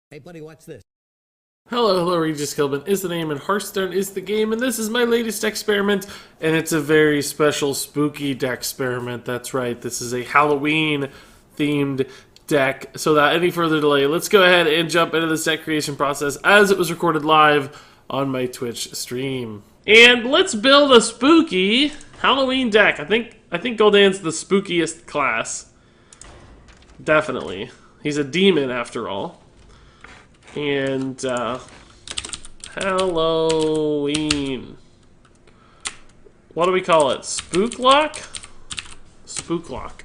Hey, buddy, watch this. Hello, RegisKillbin is the name, and Hearthstone is the game, and this is my latest experiment, and it's a very special, spooky Decksperiment. That's right, this is a Halloween-themed deck. So without any further delay, let's go ahead and jump into this deck creation process as it was recorded live on my Twitch stream. And let's build a spooky Halloween deck. I think Gul'dan's the spookiest class. Definitely. He's a demon, after all. And, Halloween. What do we call it? Spooklock? Spooklock.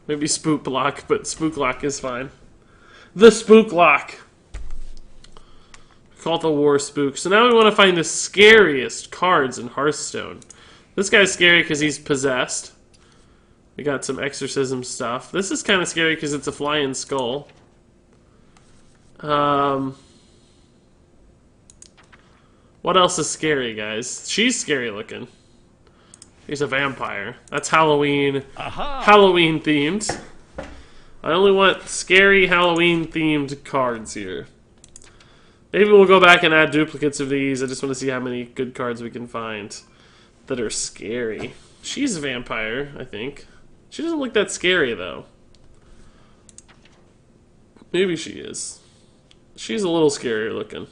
Maybe Spooklock, but Spooklock is fine. The Spooklock. Call it the War Spook. So now we want to find the scariest cards in Hearthstone. This guy's scary because he's possessed. We got some exorcism stuff. This is kind of scary because it's a flying skull. What else is scary, guys? She's scary looking. She's a vampire. That's Halloween. Aha! Halloween themed. I only want scary Halloween themed cards here. Maybe we'll go back and add duplicates of these. I just want to see how many good cards we can find that are scary. She's a vampire, I think. She doesn't look that scary, though. Maybe she is. She's a little scarier looking.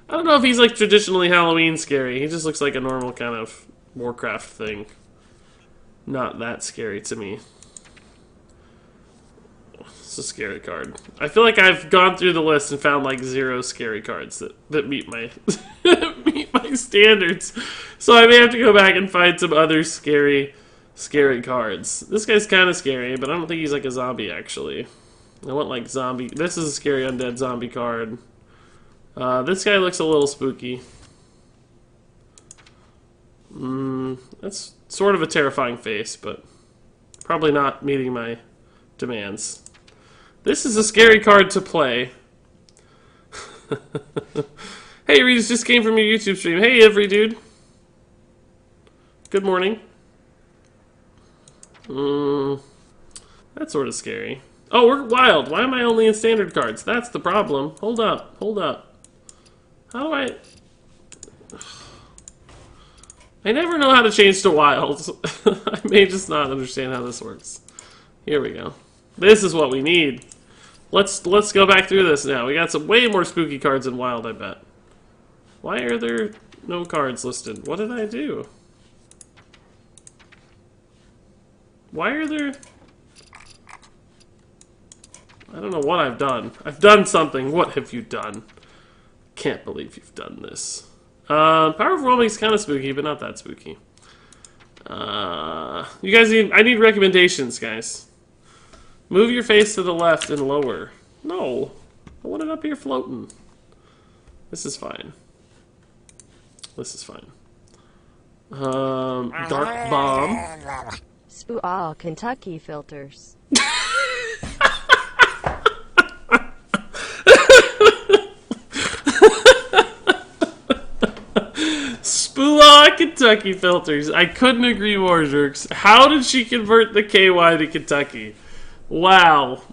I don't know if he's like traditionally Halloween scary. He just looks like a normal kind of Warcraft thing. Not that scary to me. It's a scary card. I feel like I've gone through the list and found like 0 scary cards that meet my meet my standards. So I may have to go back and find some other scary cards. This guy's kind of scary, but I don't think he's like a zombie actually. I want like zombie. This is a scary undead zombie card. This guy looks a little spooky. That's sort of a terrifying face, but probably not meeting my demands. This is a scary card to play. Hey, Regis just came from your YouTube stream. Hey, every dude. Good morning. That's sort of scary. Oh, we're wild. Why am I only in standard cards? That's the problem. Hold up. Hold up. How do I... I never know how to change to wild. I may just not understand how this works. Here we go. This is what we need. Let's go back through this now. We got some way more spooky cards in wild, I bet. Why are there no cards listed? What did I do? Why are there... I don't know what I've done. I've done something. What have you done? Can't believe you've done this. Power Overwhelming is kind of spooky, but not that spooky. You guys need... I need recommendations, guys. Move your face to the left and lower. No. I want it up here floating. This is fine. This is fine. Dark Bomb. Spook Kentucky filters. Spook Kentucky filters. I couldn't agree more, Jerks. How did she convert the KY to Kentucky? Wow.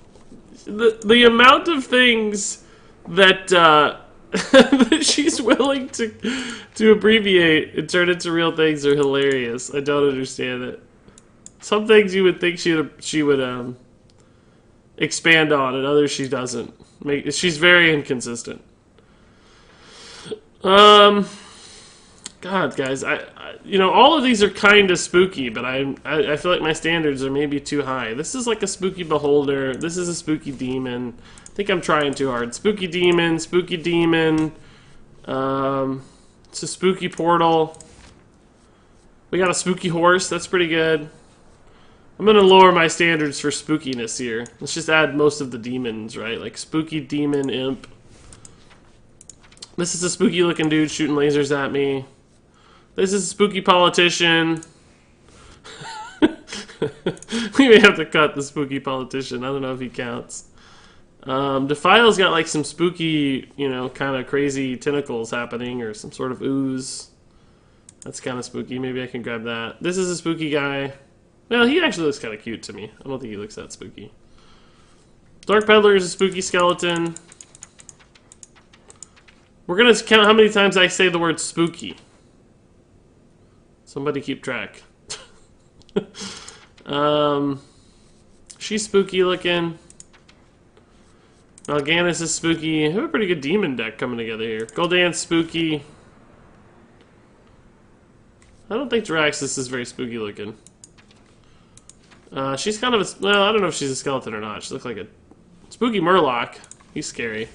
The amount of things that that she's willing to abbreviate and turn into real things are hilarious. I don't understand it. Some things you would think she would expand on, and others she doesn't. She's very inconsistent. God, guys, you know, all of these are kind of spooky, but I feel like my standards are maybe too high. This is like a spooky beholder. This is a spooky demon. I think I'm trying too hard. Spooky demon, spooky demon. It's a spooky portal. We got a spooky horse. That's pretty good. I'm gonna lower my standards for spookiness here. Let's just add most of the demons, right? Like spooky demon imp. This is a spooky looking dude shooting lasers at me. This is a spooky politician. We may have to cut the spooky politician. I don't know if he counts. Defile's got like some spooky, you know, kind of crazy tentacles happening or some sort of ooze. That's kind of spooky. Maybe I can grab that. This is a spooky guy. Well, he actually looks kind of cute to me. I don't think he looks that spooky. Dark Peddler is a spooky skeleton. We're gonna count how many times I say the word spooky. Somebody keep track. She's spooky looking. Mal'Ganis is spooky. I have a pretty good demon deck coming together here. Gul'dan's spooky. I don't think Jaraxxus is very spooky looking. She's kind of a... Well, I don't know if she's a skeleton or not. She looks like a... Spooky Murloc. He's scary.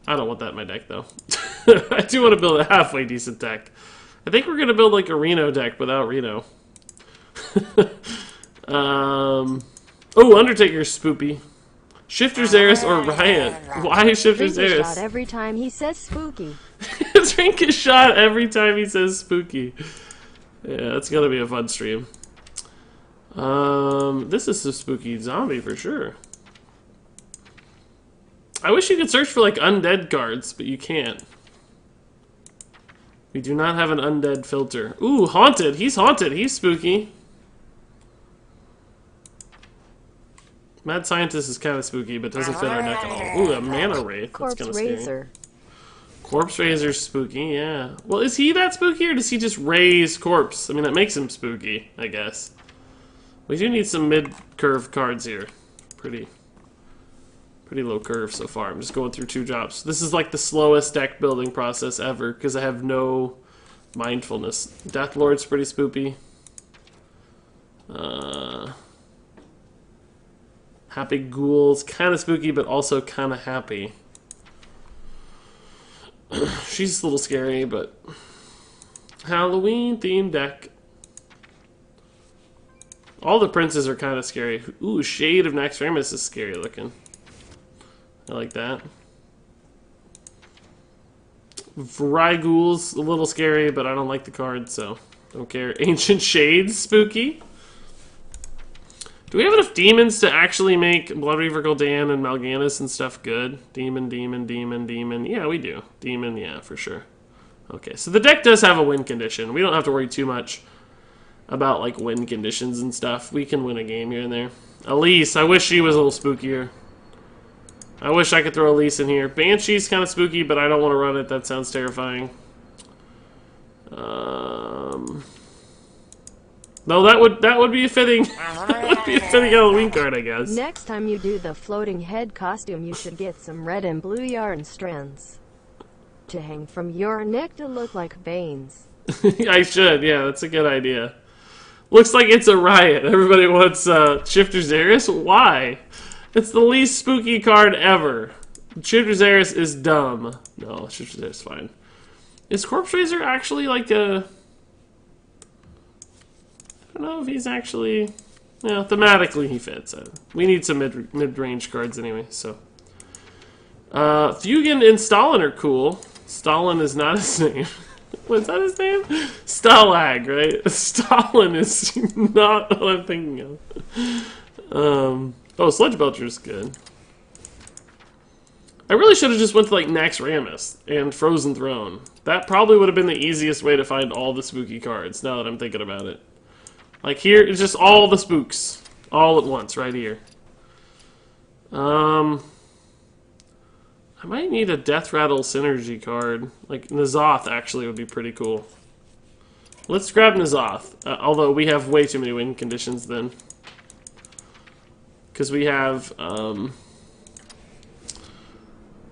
I don't want that in my deck, though. I do want to build a halfway decent deck. I think we're going to build like a Reno deck without Reno. Oh, Undertaker's spoopy. Shifter Xeris or Riot. Why Shifter Xeris? Shot every time he says spooky. His rank is shot every time he says spooky. Yeah, that's gonna be a fun stream. This is a spooky zombie for sure. I wish you could search for like undead cards, but you can't. We do not have an undead filter. Ooh, haunted. He's haunted. He's spooky. Mad Scientist is kind of spooky, but doesn't fit our deck at all. Ooh, a Mana Wraith. That's kind of scary. Razor. Corpse Razor's spooky, yeah. Well, is he that spooky, or does he just raise corpse? I mean, that makes him spooky, I guess. We do need some mid-curve cards here. Pretty low curve so far. I'm just going through 2 jobs. This is like the slowest deck building process ever, because I have no mindfulness. Deathlord's pretty spoopy. Happy Ghoul's kind of spooky, but also kind of happy. She's a little scary, but... Halloween themed deck. All the princes are kind of scary. Ooh, Shade of Naxxramas is scary looking. I like that. Vrygul's a little scary, but I don't like the card, so don't care. Ancient Shades, spooky. Do we have enough demons to actually make Blood Reaver Gul'dan and Mal'Ganis and stuff good? Demon. Yeah, we do. Demon, yeah, for sure. Okay, so the deck does have a win condition. We don't have to worry too much about, like, win conditions and stuff. We can win a game here and there. Elise, I wish she was a little spookier. I wish I could throw Elise in here. Banshee's kind of spooky, but I don't want to run it. That sounds terrifying. No, that would be a fitting that would be a fitting Halloween card, I guess. Next time you do the floating head costume, you should get some red and blue yarn strands to hang from your neck to look like veins. I should, yeah, that's a good idea. Looks like it's a riot. Everybody wants Shifter Xeris? Why? It's the least spooky card ever. Shifter Xeris is dumb. No, Shifter Xeris is fine. Is Corpse Razor actually like a... I don't know if he's actually... Yeah, thematically he fits. We need some mid-range cards anyway, so... Fugan and Stalin are cool. Stalin is not his name. What's that his name? Stalag, right? Stalin is not what I'm thinking of. Oh, Sludge Belcher's good. I really should have just went to like Naxxramas and Frozen Throne. That probably would have been the easiest way to find all the spooky cards, now that I'm thinking about it. Like here, it's just all the spooks. All at once, right here. I might need a Death Rattle Synergy card. Like, N'Zoth actually would be pretty cool. Let's grab N'Zoth. Although we have way too many win conditions then. Because we have Blood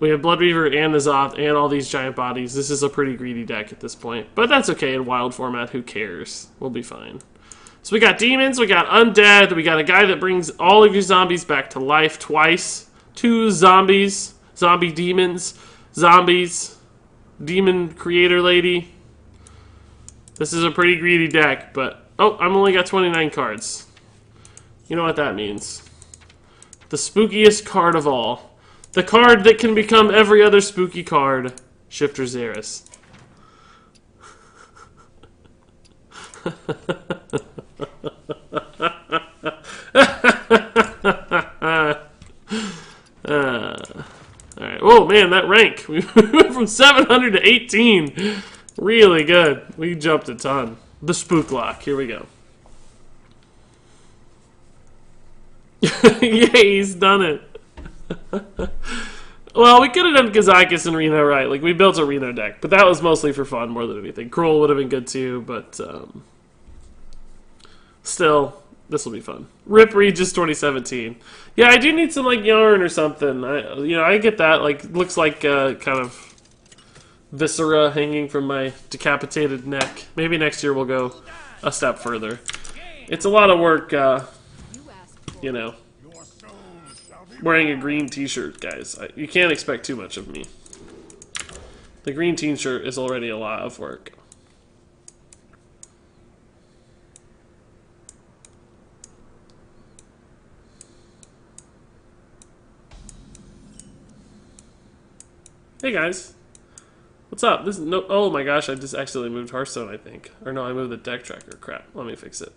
Reaver and N'Zoth and all these giant bodies. This is a pretty greedy deck at this point. But that's okay in wild format. Who cares? We'll be fine. So we got demons, we got undead, we got a guy that brings all of your zombies back to life twice. 2 zombies. Zombie demons. Zombies. Demon creator lady. This is a pretty greedy deck, but... Oh, I've only got 29 cards. You know what that means. The spookiest card of all. The card that can become every other spooky card. Shifter Xeris. Alright. Oh man, that rank. We went from 700 to 18. Really good. We jumped a ton. The Spook lock. Here we go. Yay, he's done it. Well, we could have done Kazakis and Reno right. Like, we built a Reno deck, but that was mostly for fun more than anything. Cruel would have been good too, but still, this will be fun. Rip Regis 2017. Yeah, I do need some, like, yarn or something. I get that. Like, looks like kind of viscera hanging from my decapitated neck. Maybe next year we'll go a step further. It's a lot of work, wearing a green t-shirt, guys. You can't expect too much of me. The green t-shirt is already a lot of work. Hey guys. What's up? This is no. Oh my gosh! I just accidentally moved Hearthstone. I think, or no, I moved the deck tracker. Crap. Let me fix it.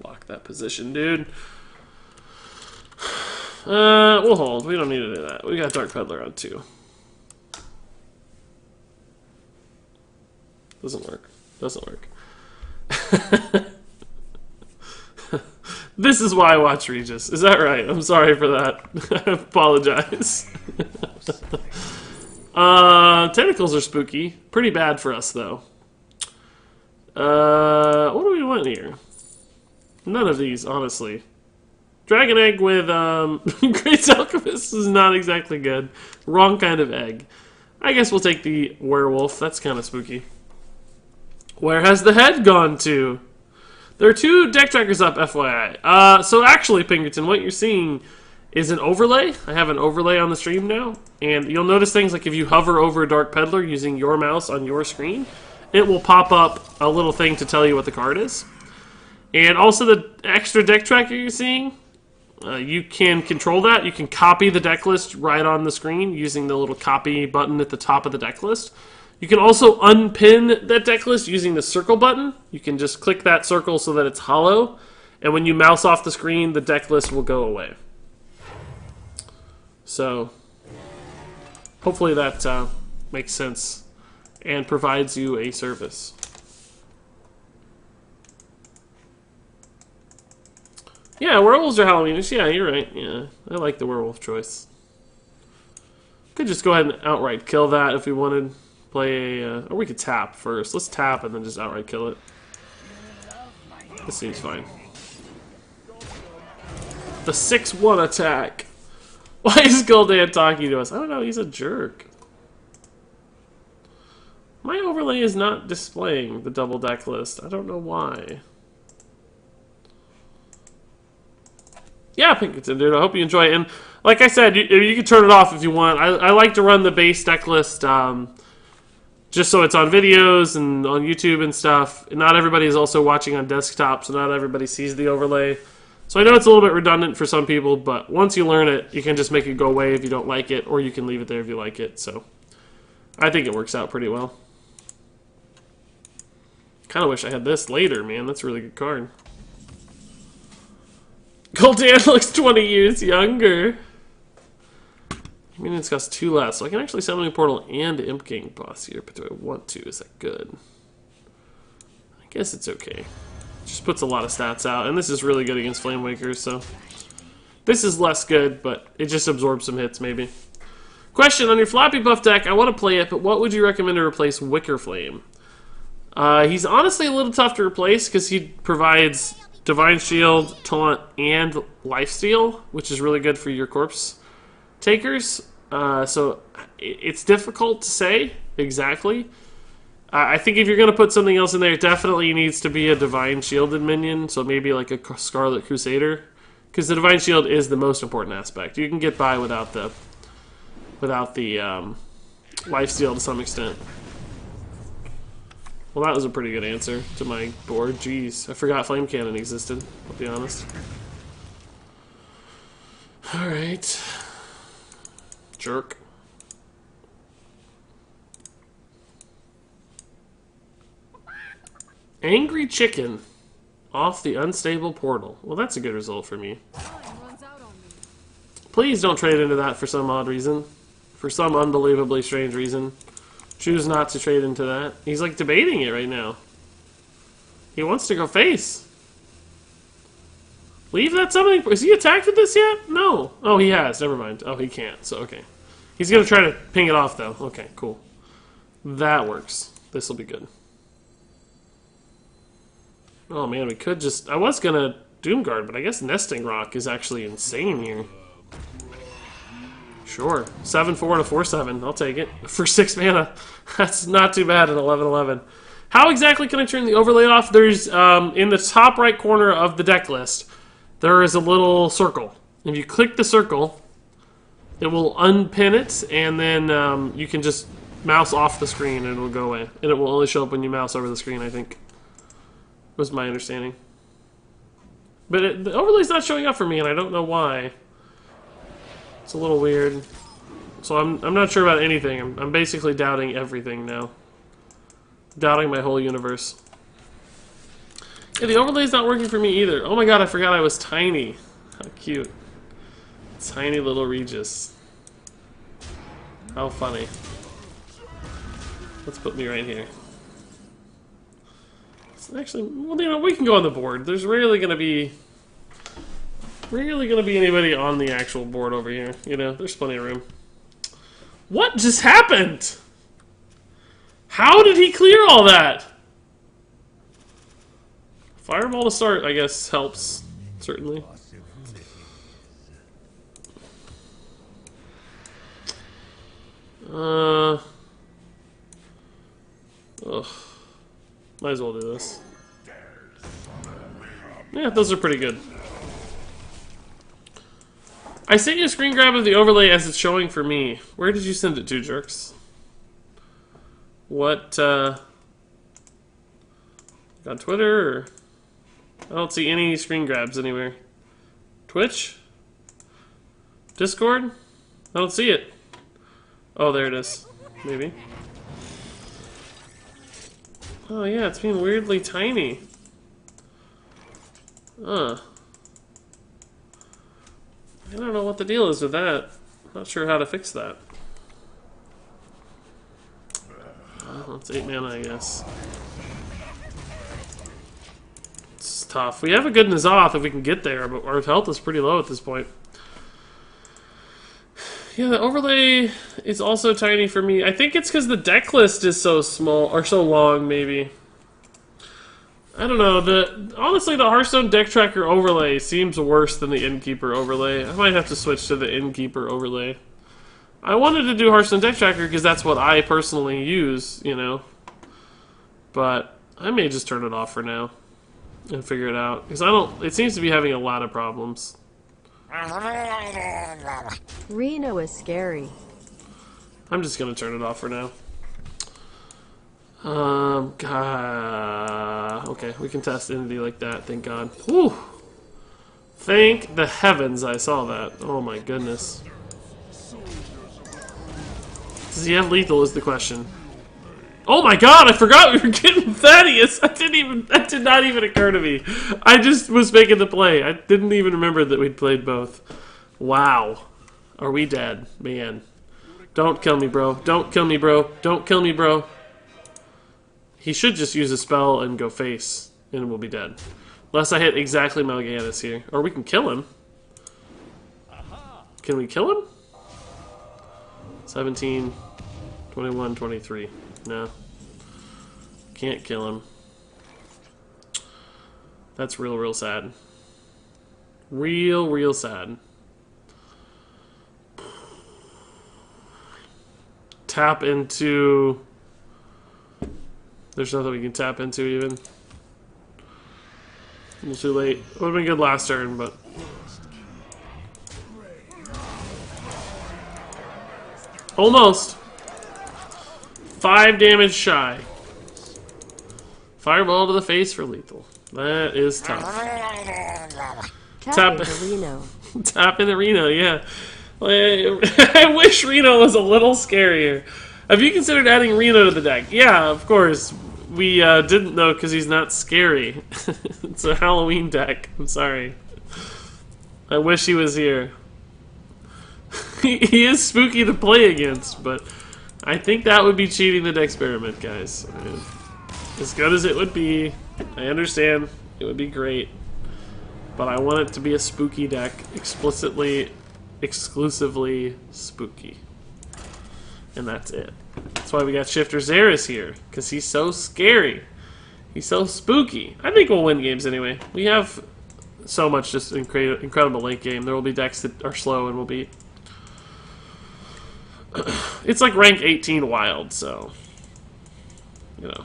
Lock that position, dude. We'll hold. We don't need to do that. We got Dark Peddler on too. Doesn't work. Doesn't work. This is why I watch Regis. Is that right? I'm sorry for that. I apologize. Tentacles are spooky. Pretty bad for us, though. What do we want here? None of these, honestly. Dragon egg with Great Alchemist is not exactly good. Wrong kind of egg. I guess we'll take the werewolf. That's kind of spooky. Where has the head gone to? There are 2 deck trackers up, FYI. So actually, Pinkerton, what you're seeing is an overlay. I have an overlay on the stream now. And you'll notice things like if you hover over Dark Peddler using your mouse on your screen, it will pop up a little thing to tell you what the card is. And also the extra deck tracker you're seeing, you can control that. You can copy the deck list right on the screen using the little copy button at the top of the deck list. You can also unpin that deck list using the circle button. You can just click that circle so that it's hollow, and when you mouse off the screen, the deck list will go away. So, hopefully that makes sense and provides you a service. Yeah, werewolves are Halloweenish. Yeah, you're right. Yeah, I like the werewolf choice. Could just go ahead and outright kill that if we wanted. Play a... or we could tap first. Let's tap and then just outright kill it. This seems fine. The 6-1 attack. Why is Gul'dan talking to us? I don't know, he's a jerk. My overlay is not displaying the double deck list. I don't know why. Yeah, Pinkerton, dude, I hope you enjoy it. And like I said, you can turn it off if you want. I like to run the base deck list just so it's on videos and on YouTube and stuff. And not everybody is also watching on desktop, so not everybody sees the overlay. So I know it's a little bit redundant for some people, but once you learn it, you can just make it go away if you don't like it, or you can leave it there if you like it. So I think it works out pretty well. Kind of wish I had this later, man. That's a really good card. Gul'dan looks 20 years younger. Minions cost 2 less, so I can actually Summoning Portal and Imp King boss here, but do I want to? Is that good? I guess it's okay. Just puts a lot of stats out, and this is really good against Flame Wakers, so... This is less good, but it just absorbs some hits, maybe. Question, on your floppy buff deck, I want to play it, but what would you recommend to replace Wicker Flame? He's honestly a little tough to replace, because he provides Divine Shield, Taunt, and Lifesteal, which is really good for your corpse takers. So it's difficult to say exactly. I think if you're going to put something else in there, it definitely needs to be a Divine Shielded minion, so maybe like a Scarlet Crusader, because the Divine Shield is the most important aspect. You can get by without the lifesteal to some extent. Well, that was a pretty good answer to my board. Jeez, I forgot Flame Cannon existed, I'll be honest. Alright. Jerk. Angry Chicken off the unstable portal. Well, that's a good result for me. Please don't trade into that for some odd reason. For some unbelievably strange reason. Choose not to trade into that. He's like debating it right now. He wants to go face. Leave that summoning... Is he attacked with this yet? No. Oh, he has. Never mind. Oh, he can't. So, okay. He's going to try to ping it off, though. Okay, cool. That works. This will be good. Oh, man, we could just... I was going to Doomguard, but I guess Nesting Rock is actually insane here. Sure. 7-4 and a 4-7. I'll take it. For 6 mana. That's not too bad at 11-11. How exactly can I turn the overlay off? There's, in the top right corner of the deck list, there is a little circle. If you click the circle, it will unpin it, and then you can just mouse off the screen and it will go away. And it will only show up when you mouse over the screen, I think. Was my understanding. But the overlay's not showing up for me, and I don't know why. It's a little weird. So I'm not sure about anything. I'm basically doubting everything now. Doubting my whole universe. Yeah, the overlay's not working for me either. Oh my god, I forgot I was tiny. How cute. Tiny little Regis. How funny. Let's put me right here. It's actually, well, you know, we can go on the board. There's rarely gonna be anybody on the actual board over here. You know, there's plenty of room. What just happened? How did he clear all that? Fireball to start, I guess, helps. Certainly. Ugh. Might as well do this. Yeah, those are pretty good. I sent you a screen grab of the overlay as it's showing for me. Where did you send it to, jerks? What, on Twitter, or? I don't see any screen grabs anywhere. Twitch? Discord? I don't see it. Oh, there it is. Maybe. Oh yeah, it's being weirdly tiny. I don't know what the deal is with that. Not sure how to fix that. Well, it's 8 mana, I guess. It's tough. We have a good N'Zoth if we can get there, but our health is pretty low at this point. Yeah, the overlay is also tiny for me. I think it's because the deck list is so small, or so long, maybe. I don't know. Honestly, the Hearthstone deck tracker overlay seems worse than the Innkeeper overlay. I might have to switch to the Innkeeper overlay. I wanted to do Hearthstone deck tracker because that's what I personally use, you know. But I may just turn it off for now and figure it out, because I don't. It seems to be having a lot of problems. Reno is scary. I'm just gonna turn it off for now. God. Okay, we can test Entity like that, thank God. Whew! Thank the heavens I saw that. Oh my goodness. Does he have lethal is the question. Oh my god, I forgot we were getting Thaddeus! That did not even occur to me. I just was making the play. I didn't even remember that we'd played both. Wow. Are we dead? Man. Don't kill me, bro. Don't kill me, bro. Don't kill me, bro. He should just use a spell and go face, and we'll be dead. Unless I hit exactly Mal'Ganis here. Or we can kill him. Can we kill him? 17, 21, 23. No. Can't kill him. That's real sad. Real sad. Tap into... There's nothing we can tap into even. A little too late. It would have been good last turn, but... Almost! 5 damage shy. Fireball to the face for lethal. That is tough. Tap into Reno. Tap into Reno, yeah. I wish Reno was a little scarier. Have you considered adding Reno to the deck? Yeah, of course. We didn't though because he's not scary. It's a Halloween deck. I'm sorry. I wish he was here. He is spooky to play against, but I think that would be cheating the Decksperiment, guys. I mean, as good as it would be, I understand. It would be great. But I want it to be a spooky deck, exclusively spooky. And that's it. That's why we got Shifter Xeris here, because he's so scary. He's so spooky. I think we'll win games anyway. We have so much just incredible late game. There will be decks that are slow and will be... It's like rank 18 wild, so... You know.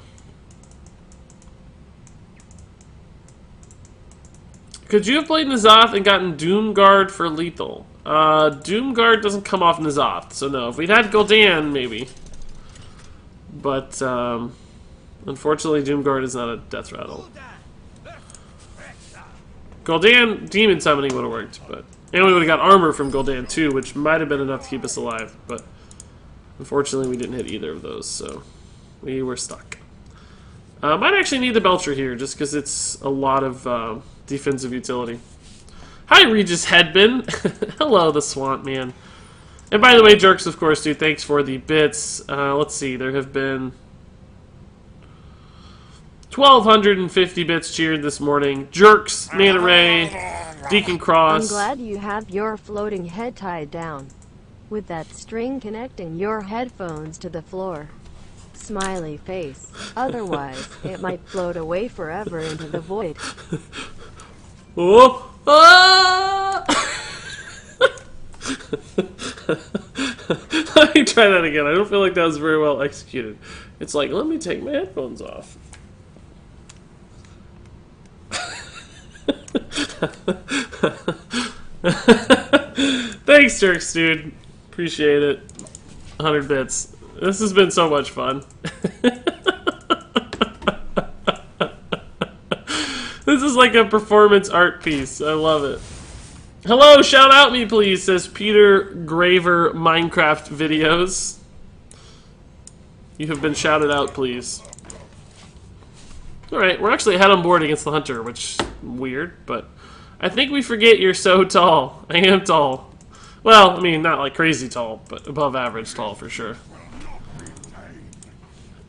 Could you have played N'Zoth and gotten Doomguard for lethal? Doomguard doesn't come off N'Zoth, so no. If we'd had Gul'dan, maybe. But, unfortunately, Doomguard is not a death rattle. Gul'dan Demon Summoning would have worked, but... And we would have got armor from Gul'dan too, which might have been enough to keep us alive, but... Unfortunately, we didn't hit either of those, so... We were stuck. Might actually need the Belcher here, just because it's a lot of, defensive utility. Hi, RegisKillbin. Hello, the Swamp Man. And by the way, Jerks, of course, dude, thanks for the bits. Let's see, there have been 1,250 bits cheered this morning. Jerks, Manta Ray, Deacon Cross. I'm glad you have your floating head tied down, with that string connecting your headphones to the floor. Smiley face. Otherwise, it might float away forever into the void. Oh! Ah! Let me try that again. I don't feel like that was very well executed. It's like, let me take my headphones off. Thanks, Jerks, dude. Appreciate it. 100 bits. This has been so much fun. This is like a performance art piece. I love it. Hello, shout out me please, says Peter Graver Minecraft Videos. You have been shouted out, please. Alright, we're actually ahead on board against the Hunter, which is weird, but I think we forget you're so tall. I am tall. Well, I mean, not like crazy tall, but above average tall for sure.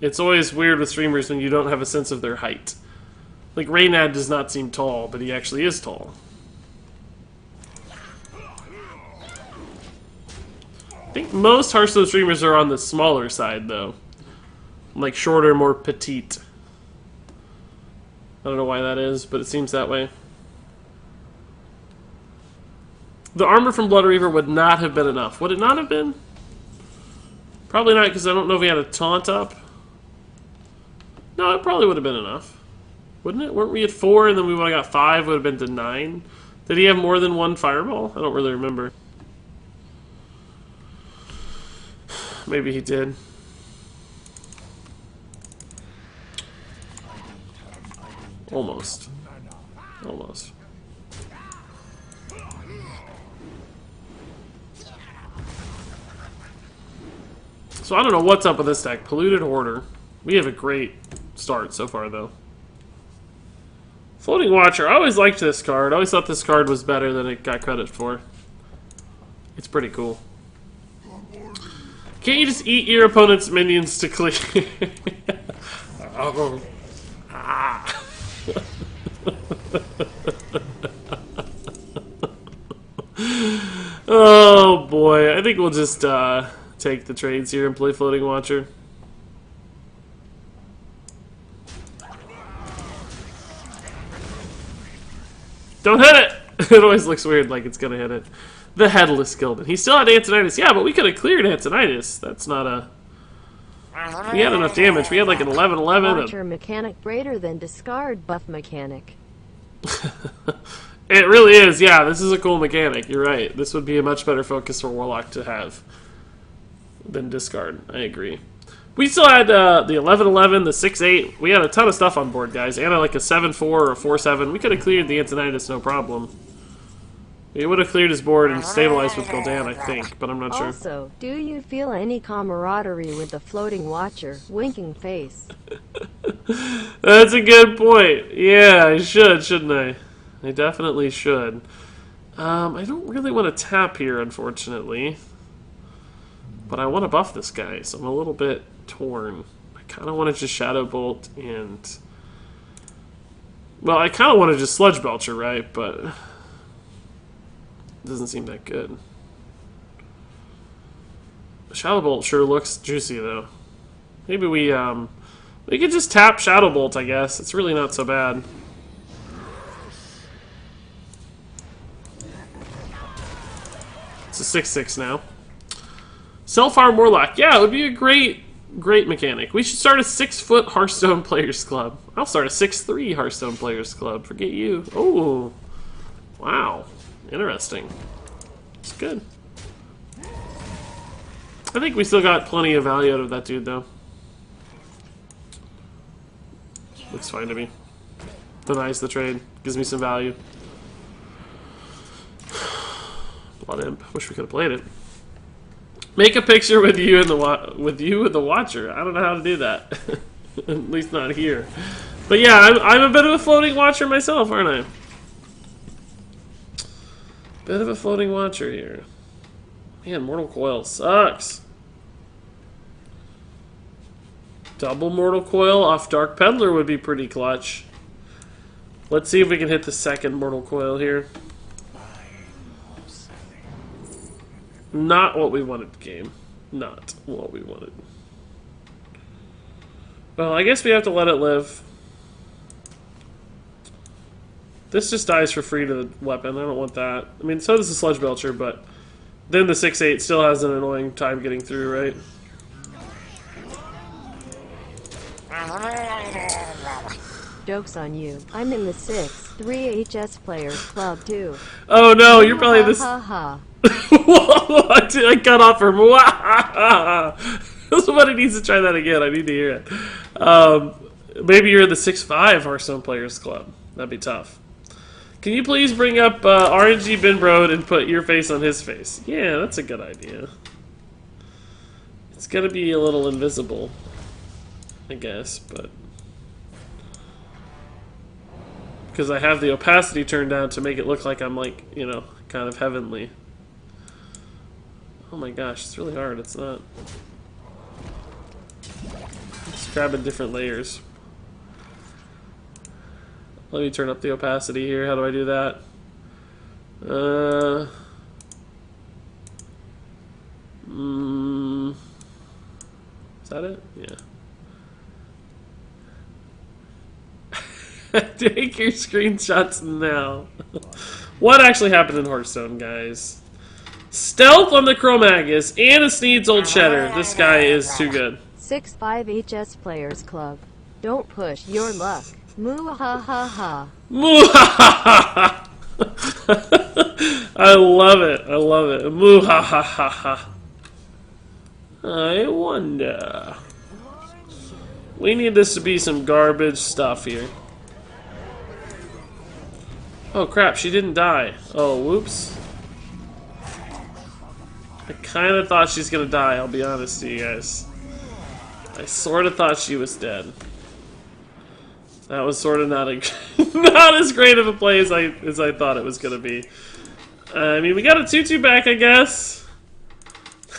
It's always weird with streamers when you don't have a sense of their height. Like, Reynad does not seem tall, but he actually is tall. I think most Hearthstone streamers are on the smaller side, though. Like, shorter, more petite. I don't know why that is, but it seems that way. The armor from Blood Reaver would not have been enough. Would it not have been? Probably not, because I don't know if we had a taunt up. No, it probably would have been enough. Wouldn't it? Weren't we at 4 and then we would have got 5, would have been to 9? Did he have more than one fireball? I don't really remember. Maybe he did. Almost. Almost. So I don't know what's up with this deck. Polluted Hoarder. We have a great start so far, though. Floating Watcher. I always liked this card. I always thought this card was better than it got credit for. It's pretty cool. Can't you just eat your opponent's minions to clear? Oh. Ah. Oh boy, I think we'll just take the trades here and play Floating Watcher. Don't hit it! It always looks weird like it's gonna hit it. The Headless Gilbin. He still had Antonitis. Yeah, but we could have cleared Antonitis. That's not a... We had enough damage. We had like an 11-11. Watcher mechanic greater than discard buff mechanic. It really is, yeah. This is a cool mechanic. You're right. This would be a much better focus for Warlock to have than discard. I agree. We still had the 11-11, the 6-8. We had a ton of stuff on board, guys. And like a 7-4 or a 4-7. We could have cleared the Antonitis, no problem. We would have cleared his board and stabilized with Gul'dan, I think, but I'm not sure. Also, do you feel any camaraderie with the Floating Watcher? Winking face. That's a good point. Yeah, I should, shouldn't I? I definitely should. I don't really want to tap here, unfortunately. But I want to buff this guy, so I'm a little bit torn. I kind of want to just Shadow Bolt and Well, I kind of want to just Sludge Belcher, right? But it doesn't seem that good. Shadow Bolt sure looks juicy, though. Maybe we could just tap Shadow Bolt, I guess. It's really not so bad. It's a 6/6 now. Self-Harm Warlock. Yeah, it would be a great mechanic. We should start a 6-foot Hearthstone Players Club. I'll start a 6'3" Hearthstone Players Club. Forget you. Oh, wow. Interesting. It's good. I think we still got plenty of value out of that dude, though. Looks fine to me. Denies the trade. Gives me some value. Blood Imp. Wish we could have played it. Make a picture with you and the watcher. I don't know how to do that. At least not here. But yeah, I'm a bit of a floating watcher myself, aren't I? Bit of a floating watcher here. Man, Mortal Coil sucks. Double Mortal Coil off Dark Peddler would be pretty clutch. Let's see if we can hit the second Mortal Coil here. Not what we wanted, game. Not what we wanted. Well, I guess we have to let it live. This just dies for free to the weapon. I don't want that. I mean, so does the Sludge Belcher, but then the 6/8 still has an annoying time getting through, right? Joke's on you. I'm in the 6'3" HS Players Club too. Oh no, you're probably this. Ha ha. Whoa, I cut off her. Somebody needs to try that again. I need to hear it. Maybe you're in the 6'5" Hearthstone Players Club. That'd be tough. Can you please bring up RNG Binbrode and put your face on his face? Yeah, that's a good idea. It's gonna be a little invisible, I guess, but because I have the opacity turned down to make it look like I'm like, you know, kind of heavenly. Oh my gosh, it's really hard. It's not. Just grabbing different layers. Let me turn up the opacity here. How do I do that? Is that it? Yeah. Take your screenshots now. What actually happened in Hearthstone, guys? Stealth on the Chromagus and a Sneed's Old Cheddar. This guy is too good. 6'5" HS Players Club. Don't push your luck. Moo ha ha ha. Moo ha ha ha. I love it. I love it. Moo ha ha ha ha. I wonder. We need this to be some garbage stuff here. Oh crap, she didn't die. Oh, whoops. I kind of thought she's gonna die, I'll be honest to you guys. I sort of thought she was dead. That was sort of not as great of a play as I thought it was gonna be. I mean, we got a 2/2 back, I guess.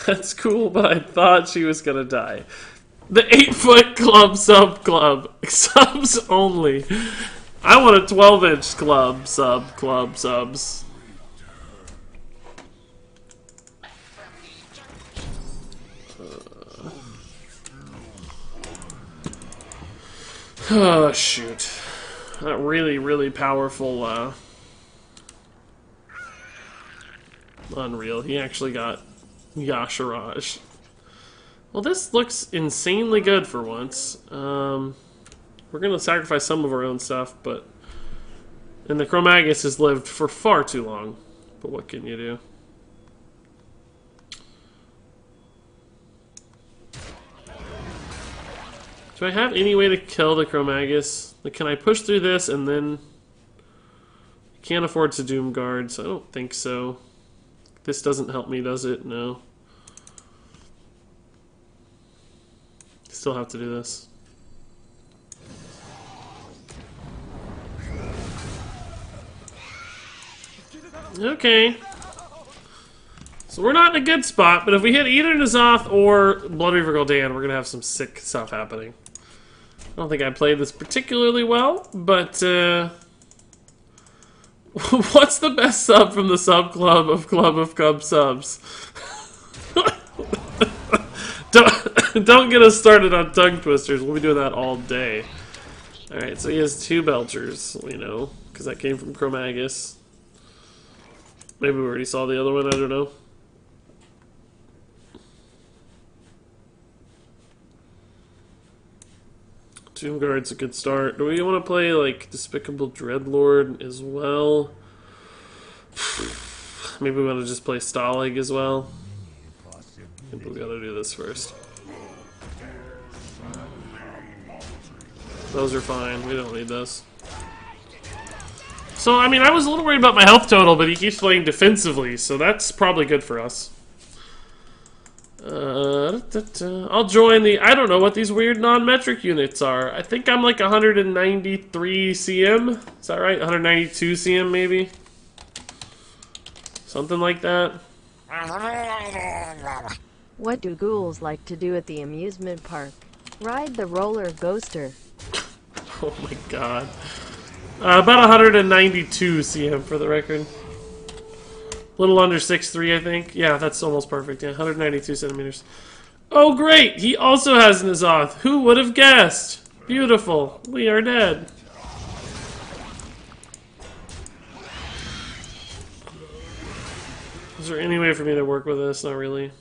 That's cool, but I thought she was gonna die. The 8-foot club subs only. I want a 12-inch subs. Oh, shoot. That really powerful, Unreal. He actually got Yasharaj. Well, this looks insanely good for once. We're gonna sacrifice some of our own stuff, but... And the Chromagus has lived for far too long. But what can you do? Do I have any way to kill the Chromagus? Like, can I push through this and then... I can't afford to Doom Guard, so I don't think so. This doesn't help me, does it? No. Still have to do this. Okay. So we're not in a good spot, but if we hit either Nazoth or Blood Reaver Gul'dan, we're going to have some sick stuff happening. I don't think I played this particularly well, but what's the best sub from the sub club of Cub subs? Don't get us started on tongue twisters. We'll be doing that all day. Alright, so he has 2 Belchers, we know, because that came from Chromagus. Maybe we already saw the other one, I don't know. Tomb Guard's a good start. Do we want to play, like, Despicable Dreadlord as well? Maybe we want to just play Stalag as well. I think we gotta do this first. Those are fine. We don't need those. So, I mean, I was a little worried about my health total, but he keeps playing defensively, so that's probably good for us. I'll join the... I don't know what these weird non-metric units are. I think I'm like 193 CM. Is that right? 192 CM, maybe? Something like that. What do ghouls like to do at the amusement park? Ride the roller coaster. Oh my god. About 192 CM for the record. A little under 6'3", I think. Yeah, that's almost perfect. Yeah, 192 centimeters. Oh, great! He also has an Azoth. Who would have guessed? Beautiful. We are dead. Is there any way for me to work with this? Not really.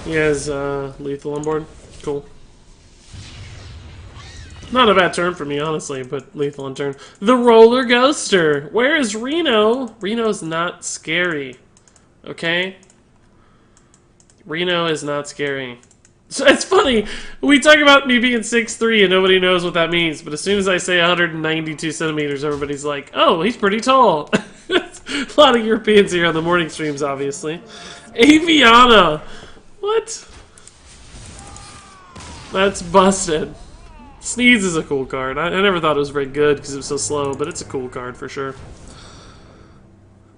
He has lethal on board. Cool. Not a bad turn for me, honestly, but lethal on turn. The Roller Ghoster! Where is Reno? Reno's not scary. Okay? Reno is not scary. So it's funny, we talk about me being 6'3" and nobody knows what that means, but as soon as I say 192 centimeters, everybody's like, oh, he's pretty tall. A lot of Europeans here on the morning streams, obviously. Aviana! What? That's busted. Sneeze is a cool card. I never thought it was very good because it was so slow, but it's a cool card for sure.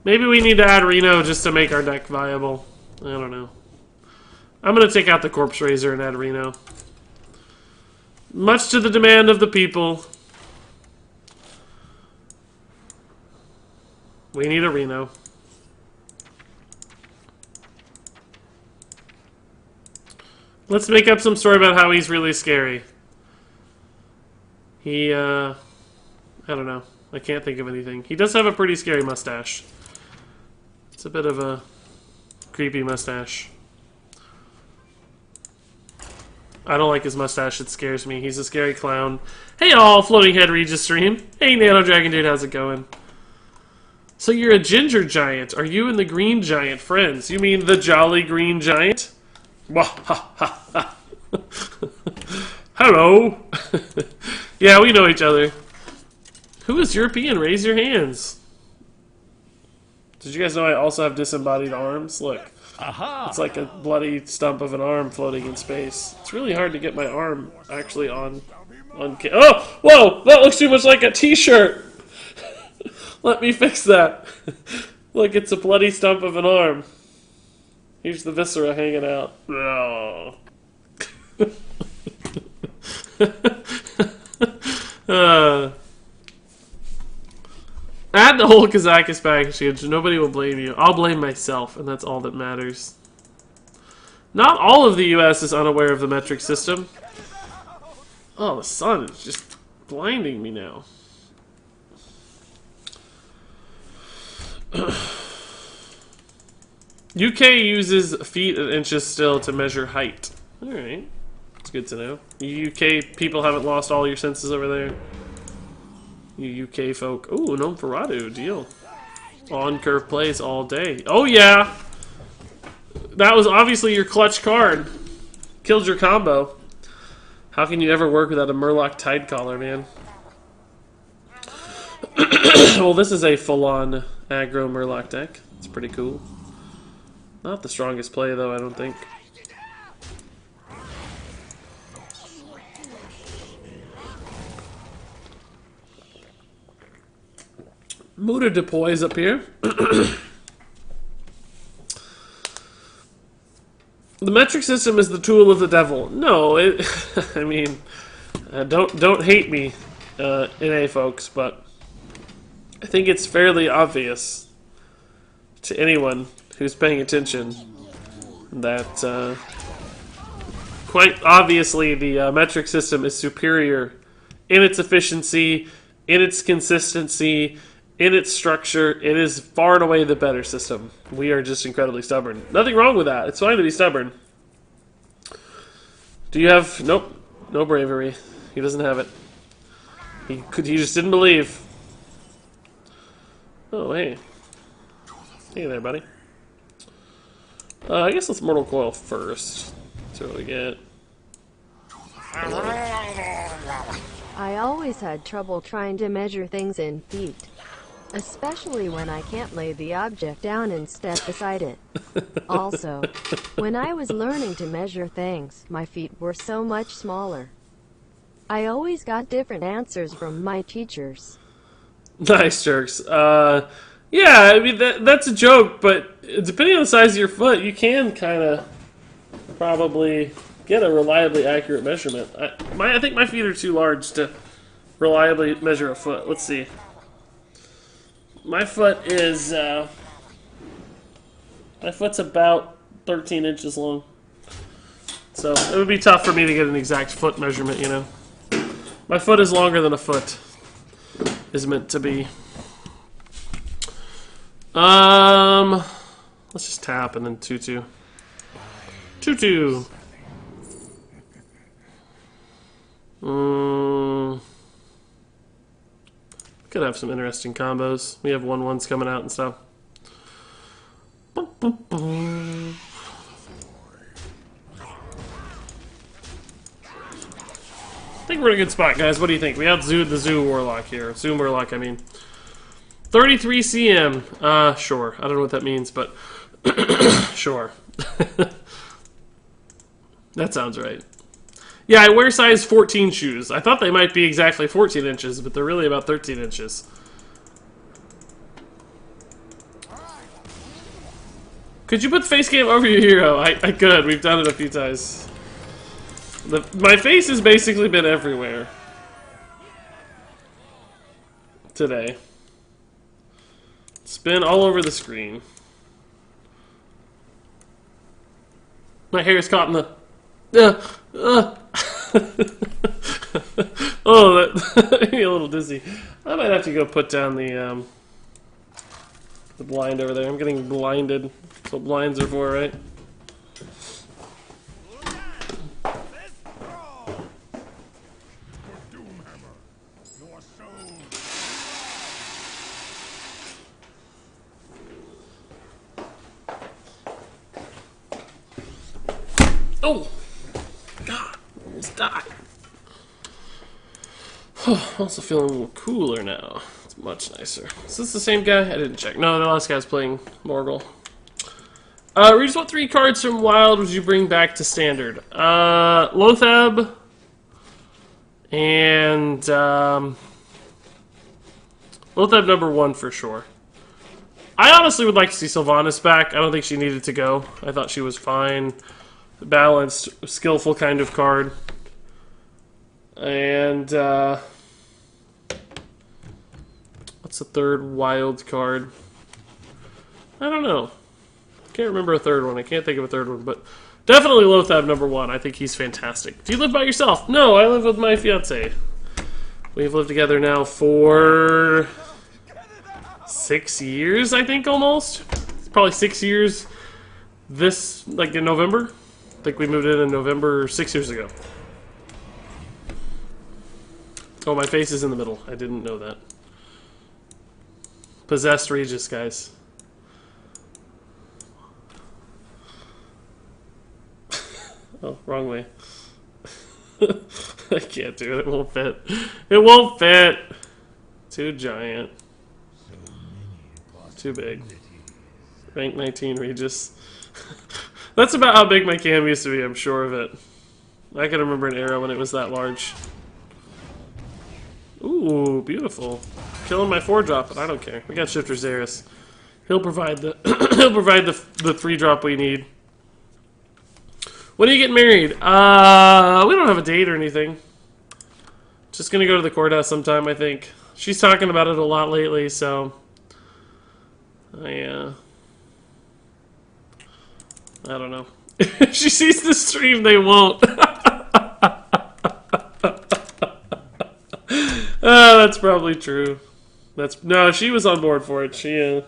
Maybe we need to add Reno just to make our deck viable. I don't know. I'm going to take out the Corpse Raiser and add Reno. Much to the demand of the people. We need a Reno. Let's make up some story about how he's really scary. He, I don't know. I can't think of anything. He does have a pretty scary mustache. It's a bit of a creepy mustache. I don't like his mustache. It scares me. He's a scary clown. Hey all, Floating Head Regis stream. Hey Nano Dragon Dude, how's it going? So you're a ginger giant. Are you and the green giant friends? You mean the jolly green giant? Hello. Yeah, we know each other. Who is European? Raise your hands. Did you guys know I also have disembodied arms? Look. Aha! It's like a bloody stump of an arm floating in space. It's really hard to get my arm actually on oh! Whoa! That looks too much like a t-shirt! Let me fix that. Look, it's a bloody stump of an arm. Here's the viscera hanging out. Oh. Add the whole Kazakis package. Nobody will blame you. I'll blame myself, and that's all that matters. Not all of the US is unaware of the metric system. Oh, the sun is just blinding me now. UK uses feet and inches still to measure height. Alright. It's good to know. You UK people haven't lost all your senses over there. You UK folk. Ooh, Gnome Ferrado, deal. On curve plays all day. Oh yeah! That was obviously your clutch card. Killed your combo. How can you ever work without a Murloc Tidecaller, man? Well, this is a full-on aggro Murloc deck. It's pretty cool. Not the strongest play, though, I don't think. Buddha deploys up here. The metric system is the tool of the devil. No, I mean, don't hate me, NA folks, but I think it's fairly obvious to anyone who's paying attention that quite obviously the metric system is superior in its efficiency, in its consistency, in its structure. It is far and away the better system. We are just incredibly stubborn. Nothing wrong with that. It's fine to be stubborn. Do you have... Nope. No bravery. He doesn't have it. He just didn't believe. Oh, hey. Hey there, buddy. I guess let's Mortal Coil first. See what we get. I always had trouble trying to measure things in feet. Especially when I can't lay the object down and step beside it. Also, when I was learning to measure things, my feet were so much smaller. I always got different answers from my teachers. Nice, Jerks. Yeah, I mean, that's a joke, but depending on the size of your foot, you can kind of probably get a reliably accurate measurement. I think my feet are too large to reliably measure a foot. Let's see. My foot is, my foot's about 13 inches long. So it would be tough for me to get an exact foot measurement, you know. My foot is longer than a foot is meant to be. Let's just tap and then 2-2. 2-2. Could have some interesting combos. We have 1/1s coming out and stuff. I think we're in a good spot, guys. What do you think? We outzooed the Zoo Warlock here. Zoo Warlock, I mean. 33 CM. Sure. I don't know what that means, but sure. That sounds right. Yeah, I wear size 14 shoes. I thought they might be exactly 14 inches, but they're really about 13 inches. Could you put face cam over your hero? I could. We've done it a few times. My face has basically been everywhere today. It's been all over the screen. My hair is caught in the... Oh, that made me a little dizzy. I might have to go put down the blind over there. I'm getting blinded. That's what blinds are for, right? Oh! God, almost died. Also feeling a little cooler now. It's much nicer. Is this the same guy? I didn't check. No, the last guy's playing Morgul. Regis, what 3 cards from Wild would you bring back to Standard? Lothab and Lothab number 1 for sure. I honestly would like to see Sylvanas back. I don't think she needed to go. I thought she was fine. Balanced, skillful kind of card. And what's the third wild card? I don't know. Can't remember a third one. I can't think of a third one, but definitely Lothab number 1. I think he's fantastic. Do you live by yourself? No, I live with my fiance. We've lived together now for 6 years, I think, almost. It's probably 6 years this, like in November. I think we moved in November 6 years ago. Oh, my face is in the middle. I didn't know that. Possessed Regis, guys. Oh, wrong way. I can't do it. It won't fit. It won't fit. Too giant. Too big. Rank 19 Regis. That's about how big my cam used to be, I'm sure of it. I can remember an era when it was that large. Ooh, beautiful. killing my 4-drop, but I don't care. We got Shifter Xeris. He'll provide the he'll provide the 3-drop we need. When do you get married? We don't have a date or anything. Just gonna go to the courthouse sometime, I think. She's talking about it a lot lately, so I don't know. If she sees the stream, they won't. That's probably true. No, she was on board for it. She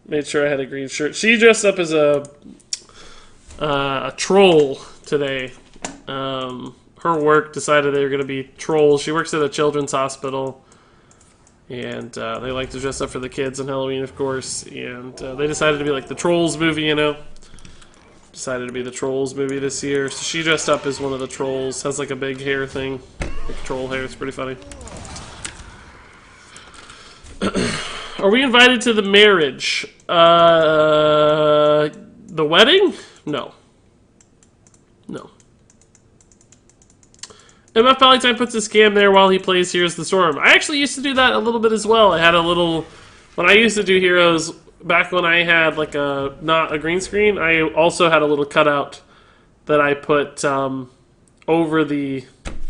made sure I had a green shirt. She dressed up as a troll today. Her work decided they were going to be trolls. She works at a children's hospital, and they like to dress up for the kids on Halloween, of course. And they decided to be like the Trolls movie, you know. Decided to be the Trolls movie this year. So she dressed up as one of the trolls. Has like a big hair thing, like troll hair. It's pretty funny. Are we invited to the marriage? The wedding? No. No. MF Pallytime puts his cam there while he plays Heroes of the Storm. I actually used to do that a little bit as well. I had a little... When I used to do Heroes, back when I had like not a green screen, I also had a little cutout that I put over the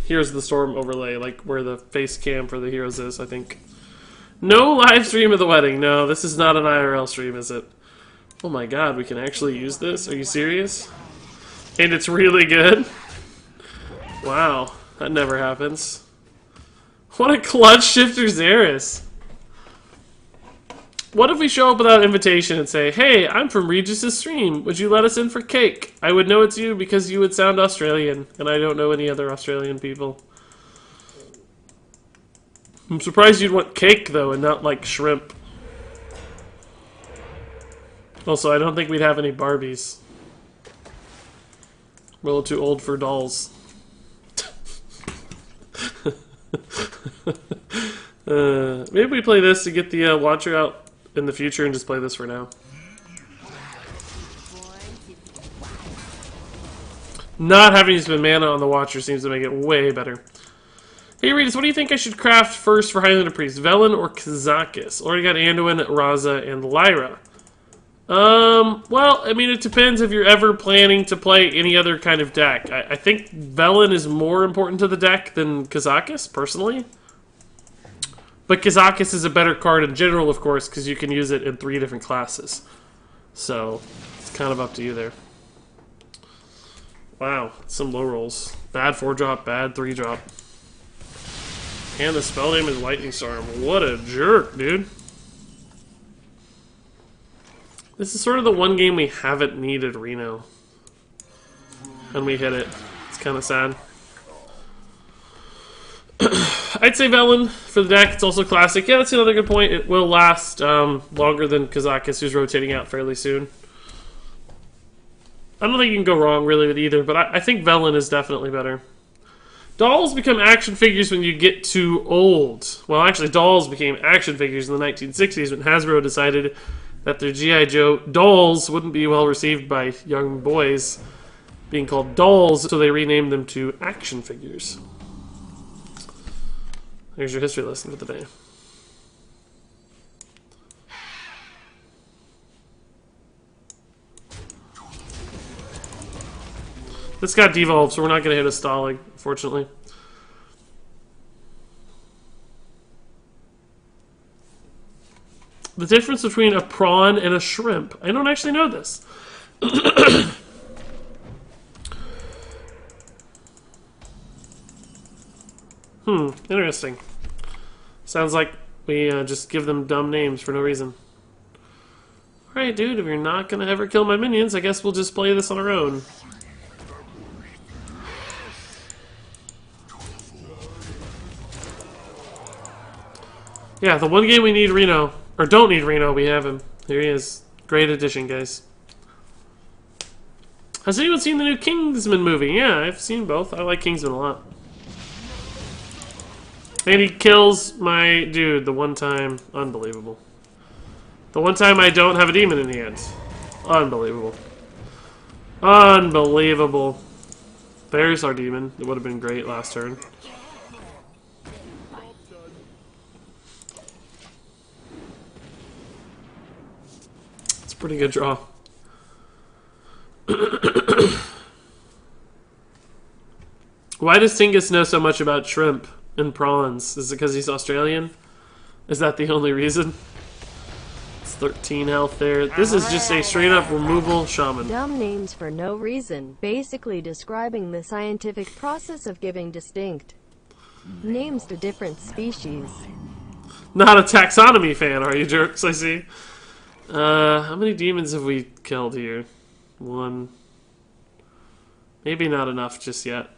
Heroes of the Storm overlay, like where the face cam for the heroes is, I think. No live stream of the wedding. No, this is not an IRL stream, is it? Oh my god, we can actually use this? Are you serious? And it's really good? Wow, that never happens. What a clutch Shifter Xeris. What if we show up without invitation and say, hey, I'm from Regis' stream. Would you let us in for cake? I would know it's you because you would sound Australian, and I don't know any other Australian people. I'm surprised you'd want cake, though, and not, like, shrimp. Also, I don't think we'd have any Barbies. We're a little too old for dolls. Maybe we play this to get the Watcher out in the future and just play this for now. Not having to spend mana on the Watcher seems to make it way better. Hey Regis, what do you think I should craft first for Highlander Priest? Velen or Kazakis? Already got Anduin, Raza, and Lyra. Well, I mean, it depends if you're ever planning to play any other kind of deck. I think Velen is more important to the deck than Kazakis, personally. But Kazakis is a better card in general, of course, because you can use it in 3 different classes. So, it's kind of up to you there. Wow, some low rolls. Bad 4-drop, bad 3-drop. And the spell name is Lightning Storm. What a jerk, dude. This is sort of the one game we haven't needed Reno. And we hit it. It's kind of sad. I'd say Velen for the deck. It's also classic. Yeah, that's another good point. It will last longer than Kazakis, who's rotating out fairly soon. I don't think you can go wrong, really, with either, but I think Velen is definitely better. Dolls become action figures when you get too old. Well, actually, dolls became action figures in the 1960s when Hasbro decided that their G.I. Joe dolls wouldn't be well received by young boys being called dolls, so they renamed them to action figures. Here's your history lesson for the day. This got devolved, so we're not going to hit a stalling, unfortunately. The difference between a prawn and a shrimp. I don't actually know this. Interesting. Sounds like we just give them dumb names for no reason. Alright, dude, if you're not going to ever kill my minions, I guess we'll just play this on our own. Yeah, the one game we need Reno, or don't need Reno, we have him. Here he is. Great addition, guys. Has anyone seen the new Kingsman movie? Yeah, I've seen both. I like Kingsman a lot. And he kills my dude the one time. Unbelievable. The one time I don't have a demon in the end. Unbelievable. Unbelievable. There's our demon. It would have been great last turn. Pretty good draw. Why does Tingus know so much about shrimp and prawns? Is it because he's Australian? Is that the only reason? It's 13 health there. This is just a straight up removal shaman. Dumb names for no reason, basically describing the scientific process of giving distinct names to different species. Not a taxonomy fan, are you jerks, I see? How many demons have we killed here? 1. Maybe not enough just yet.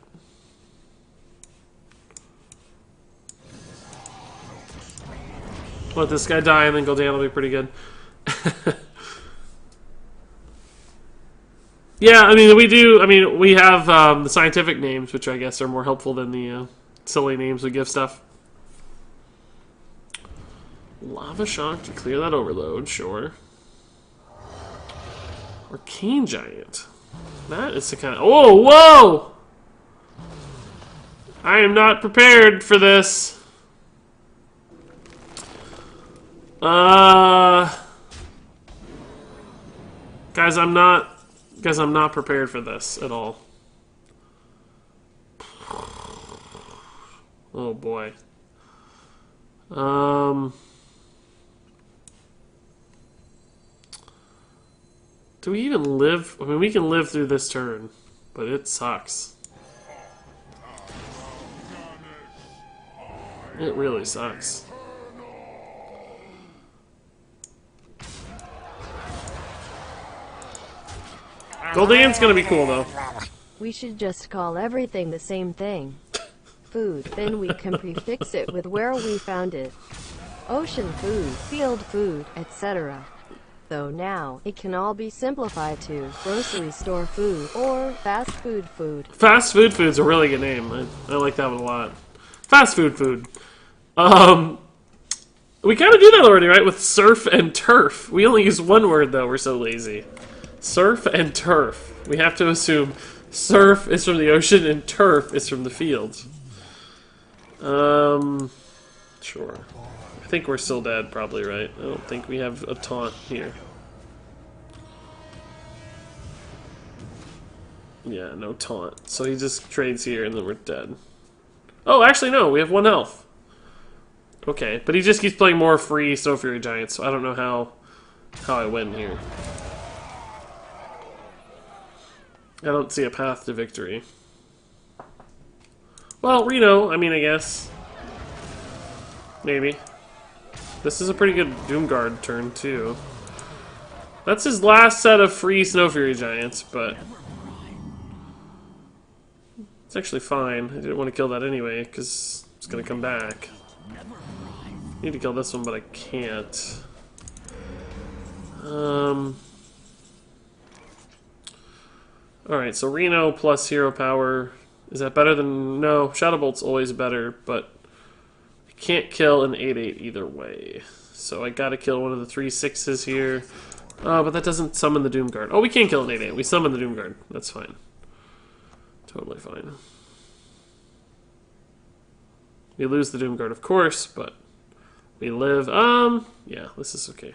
Let this guy die and then go down will be pretty good. Yeah, I mean, we have the scientific names, which I guess are more helpful than the silly names we give stuff. Lava Shock to clear that overload, sure. Arcane Giant. That is the kind of... Oh, whoa! I am not prepared for this. Guys, I'm not prepared for this at all. Oh boy. Do we even live? I mean, we can live through this turn, but it sucks. It really sucks. Goldan's gonna be cool, though. We should just call everything the same thing. Food, then we can prefix it with where we found it. Ocean food, field food, etc. Though now, it can all be simplified to grocery store food or fast food food. Fast food food's a really good name. I like that one a lot. Fast food food. We kind of do that already, right? With surf and turf. We only use one word, though. We're so lazy. Surf and turf. We have to assume surf is from the ocean and turf is from the fields. Sure. I think we're still dead, probably, right? I don't think we have a taunt here. Yeah, no taunt. So he just trades here and then we're dead. Oh, actually, no. We have 1 health. Okay, but he just keeps playing more free Snow Fury Giants, so I don't know how I win here. I don't see a path to victory. Well, Reno, I mean, I guess. Maybe. This is a pretty good Doomguard turn, too. That's his last set of free Snow Fury Giants, but... it's actually fine. I didn't want to kill that anyway, because it's going to come back. I need to kill this one, but I can't. Alright, so Reno plus hero power. Is that better than... no, Shadow Bolt's always better, but I can't kill an 8/8 either way. So I gotta kill one of the 3/6s here. But that doesn't summon the Doomguard. Oh, we can kill an 8/8. We summon the Doomguard. That's fine. Totally fine. We lose the Doomguard, of course, but we live. Yeah, this is okay.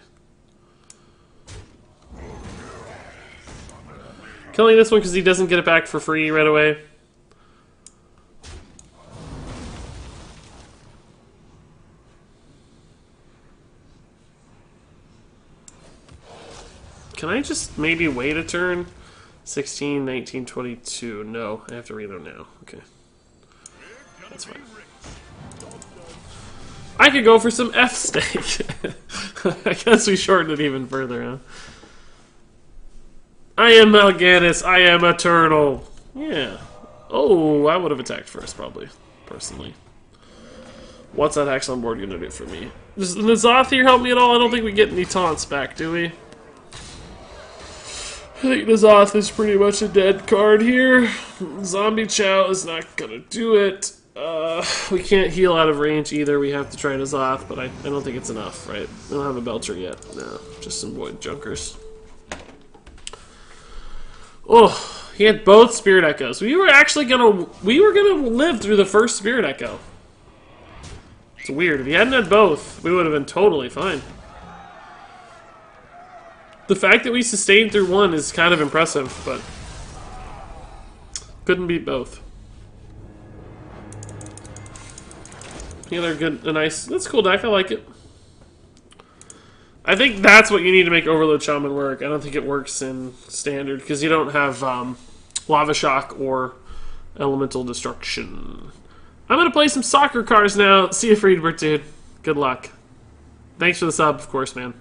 Killing this one because he doesn't get it back for free right away. Can I just maybe wait a turn? 16, 19, 22. No, I have to reload now. Okay. That's fine. I could go for some F stake. I guess we shortened it even further, huh? I am Mal'Ganis. I am eternal. Yeah. Oh, I would have attacked first, probably. Personally. What's that Hex on board going to do for me? Does N'Zoth here help me at all? I don't think we get any taunts back, do we? I think N'Zoth is pretty much a dead card here. Zombie Chow is not going to do it. We can't heal out of range either. We have to try N'Zoth, but I don't think it's enough, right? I don't have a Belcher yet. No, just some Void Junkers. Oh, he had both Spirit Echoes. We were gonna live through the first Spirit Echo. It's weird. If he hadn't had both, we would have been totally fine. The fact that we sustained through one is kind of impressive, but couldn't beat both. Yeah, they're good. A nice. That's a cool deck. I like it. I think that's what you need to make Overload Shaman work. I don't think it works in Standard because you don't have Lava Shock or Elemental Destruction. I'm gonna play some soccer cars now. See you, Friedbert, dude. Good luck. Thanks for the sub, of course, man.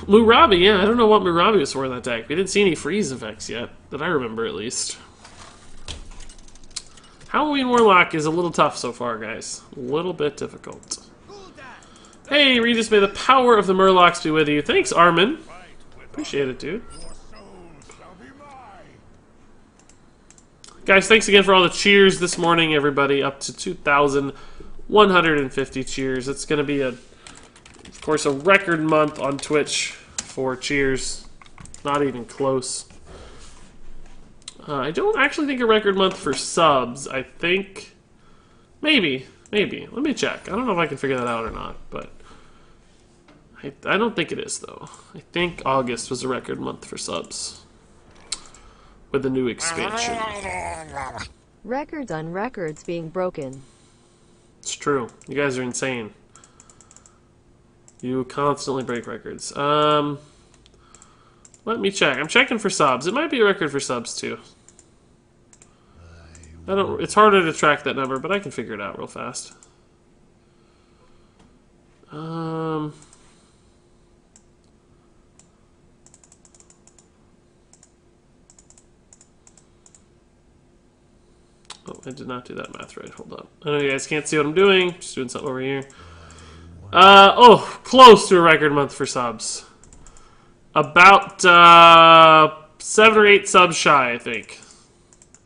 Murabi, yeah, I don't know what Murabi was for in that deck. We didn't see any freeze effects yet, that I remember at least. Halloween Warlock is a little tough so far, guys. A little bit difficult. Hey, Regis, may the power of the Murlocs be with you. Thanks, Armin. Appreciate it, dude. Guys, thanks again for all the cheers this morning, everybody. Up to 2,150 cheers. It's going to be, of course, a record month on Twitch for cheers. Not even close. I don't actually think a record month for subs. I think... Maybe. Let me check. I don't know if I can figure that out or not, but... I don't think it is, though. I think August was a record month for subs. With the new expansion. Records on records being broken. It's true. You guys are insane. You constantly break records. Let me check. I'm checking for subs. It might be a record for subs, too. It's harder to track that number, but I can figure it out real fast. Oh, I did not do that math right. Hold up. I know you guys can't see what I'm doing. Just doing something over here. Oh, close to a record month for subs. About 7 or 8 subs shy, I think.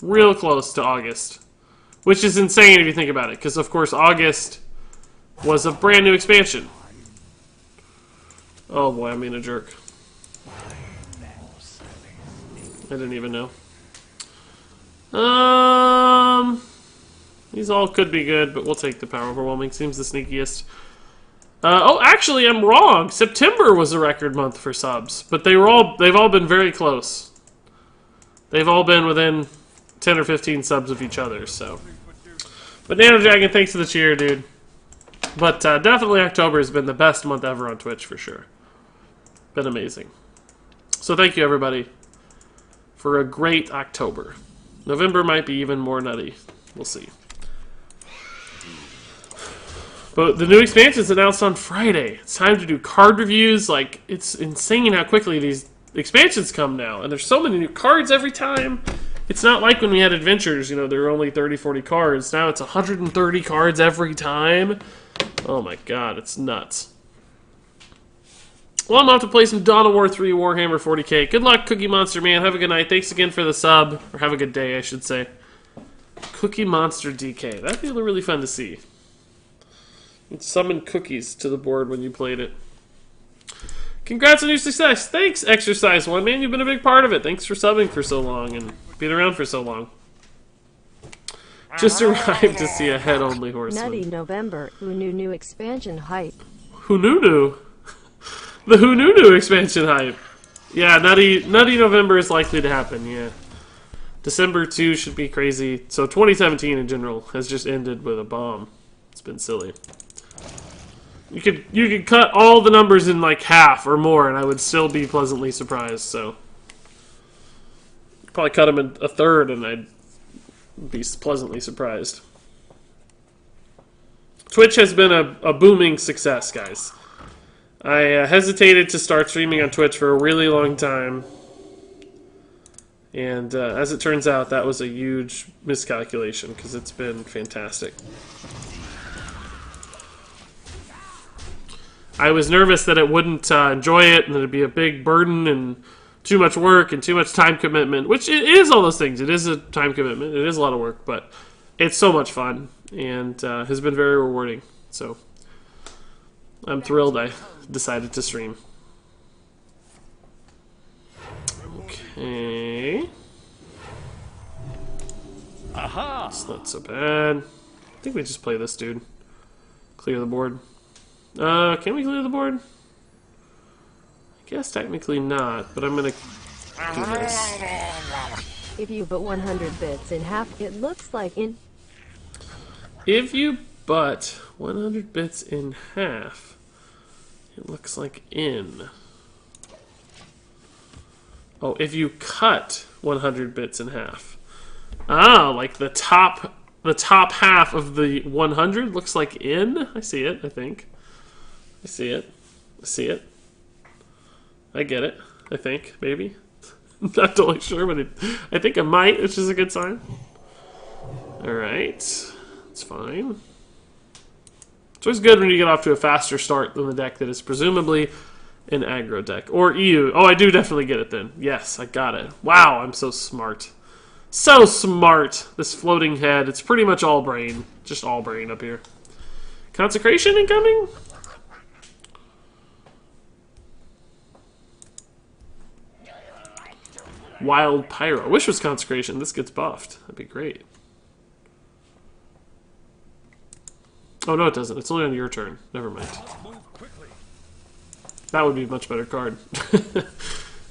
Real close to August. Which is insane if you think about it, because of course August was a brand new expansion. Oh boy, I'm being a jerk. I didn't even know. These all could be good, but we'll take the power overwhelming. Seems the sneakiest. Oh, actually, I'm wrong. September was a record month for subs, but they've all been very close. They've all been within 10 or 15 subs of each other, so. But Nano Dragon, thanks for the cheer, dude. But definitely October has been the best month ever on Twitch, for sure. Been amazing. So thank you, everybody, for a great October. November might be even more nutty. We'll see. But the new expansion's announced on Friday. It's time to do card reviews. Like, it's insane how quickly these expansions come now. And there's so many new cards every time. It's not like when we had adventures, you know, there were only 30, 40 cards. Now it's 130 cards every time. Oh my god, it's nuts. Well, I'm off to play some Dawn of War 3 Warhammer 40k. Good luck, Cookie Monster Man. Have a good night. Thanks again for the sub. Or have a good day, I should say. Cookie Monster DK. That'd be really fun to see. You'd summon cookies to the board when you played it. Congrats on your success. Thanks, Exercise One. Man, you've been a big part of it. Thanks for subbing for so long and being around for so long. Just arrived to see a head-only horseman. Nutty November. Who knew new expansion hype? Who knew? The Who knew expansion hype. Yeah, Nutty November is likely to happen, yeah. December 2 should be crazy. So 2017 in general has just ended with a bomb. It's been silly. You could cut all the numbers in like half or more, and I would still be pleasantly surprised. So probably cut them in a third, and I'd be pleasantly surprised. Twitch has been a booming success, guys. I hesitated to start streaming on Twitch for a really long time, and as it turns out, that was a huge miscalculation because it's been fantastic. I was nervous that it wouldn't enjoy it and that it'd be a big burden and too much work and too much time commitment, which it is all those things. It is a time commitment. It is a lot of work, but it's so much fun and has been very rewarding. So I'm thrilled I decided to stream. Okay. Aha! It's not so bad. I think we just play this dude. Clear the board. Can we clear the board? I guess technically not, but I'm gonna do this. If you put 100 bits in half, it looks like in. If you butt 100 bits in half, it looks like in. Oh, if you cut 100 bits in half. Ah, like the top half of the 100 looks like in. I see it, I think. I see it. I see it. I get it. I think, maybe. Not totally sure, but I think I might, which is a good sign. Alright. It's fine. It's always good when you get off to a faster start than the deck that is presumably an aggro deck. Or EU. Oh, I do definitely get it then. Yes, I got it. Wow, I'm so smart. So smart. This floating head. It's pretty much all brain. Just all brain up here. Consecration incoming? Wild Pyro. I wish it was Consecration. This gets buffed. That'd be great. Oh, no, it doesn't. It's only on your turn. Never mind. That would be a much better card.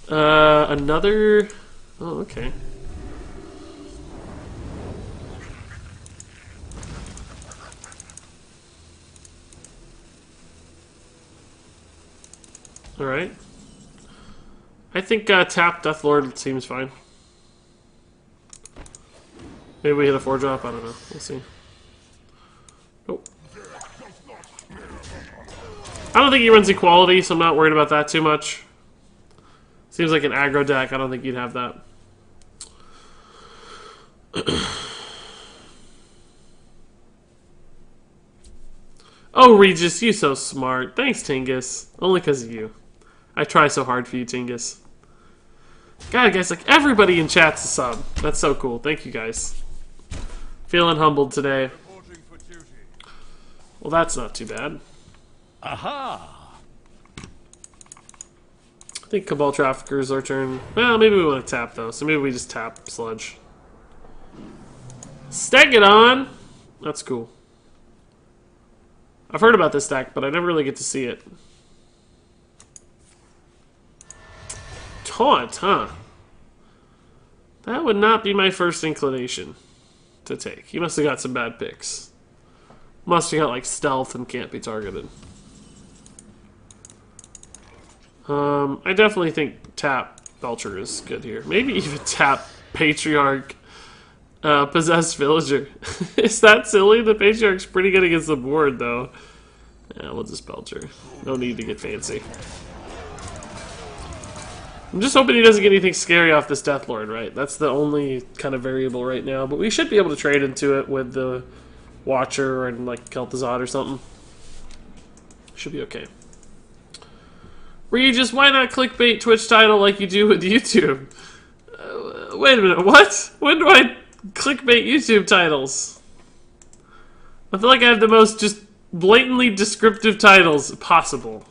Another... Oh, okay. Alright. I think tap Deathlord seems fine. Maybe we hit a 4-drop? I don't know. We'll see. Nope. I don't think he runs Equality, so I'm not worried about that too much. Seems like an aggro deck. I don't think you'd have that. Oh, Regis, you so smart. Thanks, Tingus. Only because of you. I try so hard for you, Tingus. God, guys, like, everybody in chat's a sub. That's so cool. Thank you, guys. Feeling humbled today. Well, that's not too bad. Aha! I think Cabal Trafficker's our turn. Well, maybe we want to tap, though. So maybe we just tap Sludge. Stack it on! That's cool. I've heard about this deck, but I never really get to see it. Taunt, huh? That would not be my first inclination to take. You must have got some bad picks. Must have got like stealth and can't be targeted. I definitely think tap Belcher is good here. Maybe even tap Patriarch Possessed Villager. Is that silly? The Patriarch's pretty good against the board though. Yeah, we'll just Belcher. No need to get fancy. I'm just hoping he doesn't get anything scary off this Deathlord, right? That's the only kind of variable right now. But we should be able to trade into it with the Watcher and like Kel'Thuzad or something. Should be okay. Regis, why not clickbait Twitch title like you do with YouTube? Wait a minute, what? When do I clickbait YouTube titles? I feel like I have the most just blatantly descriptive titles possible.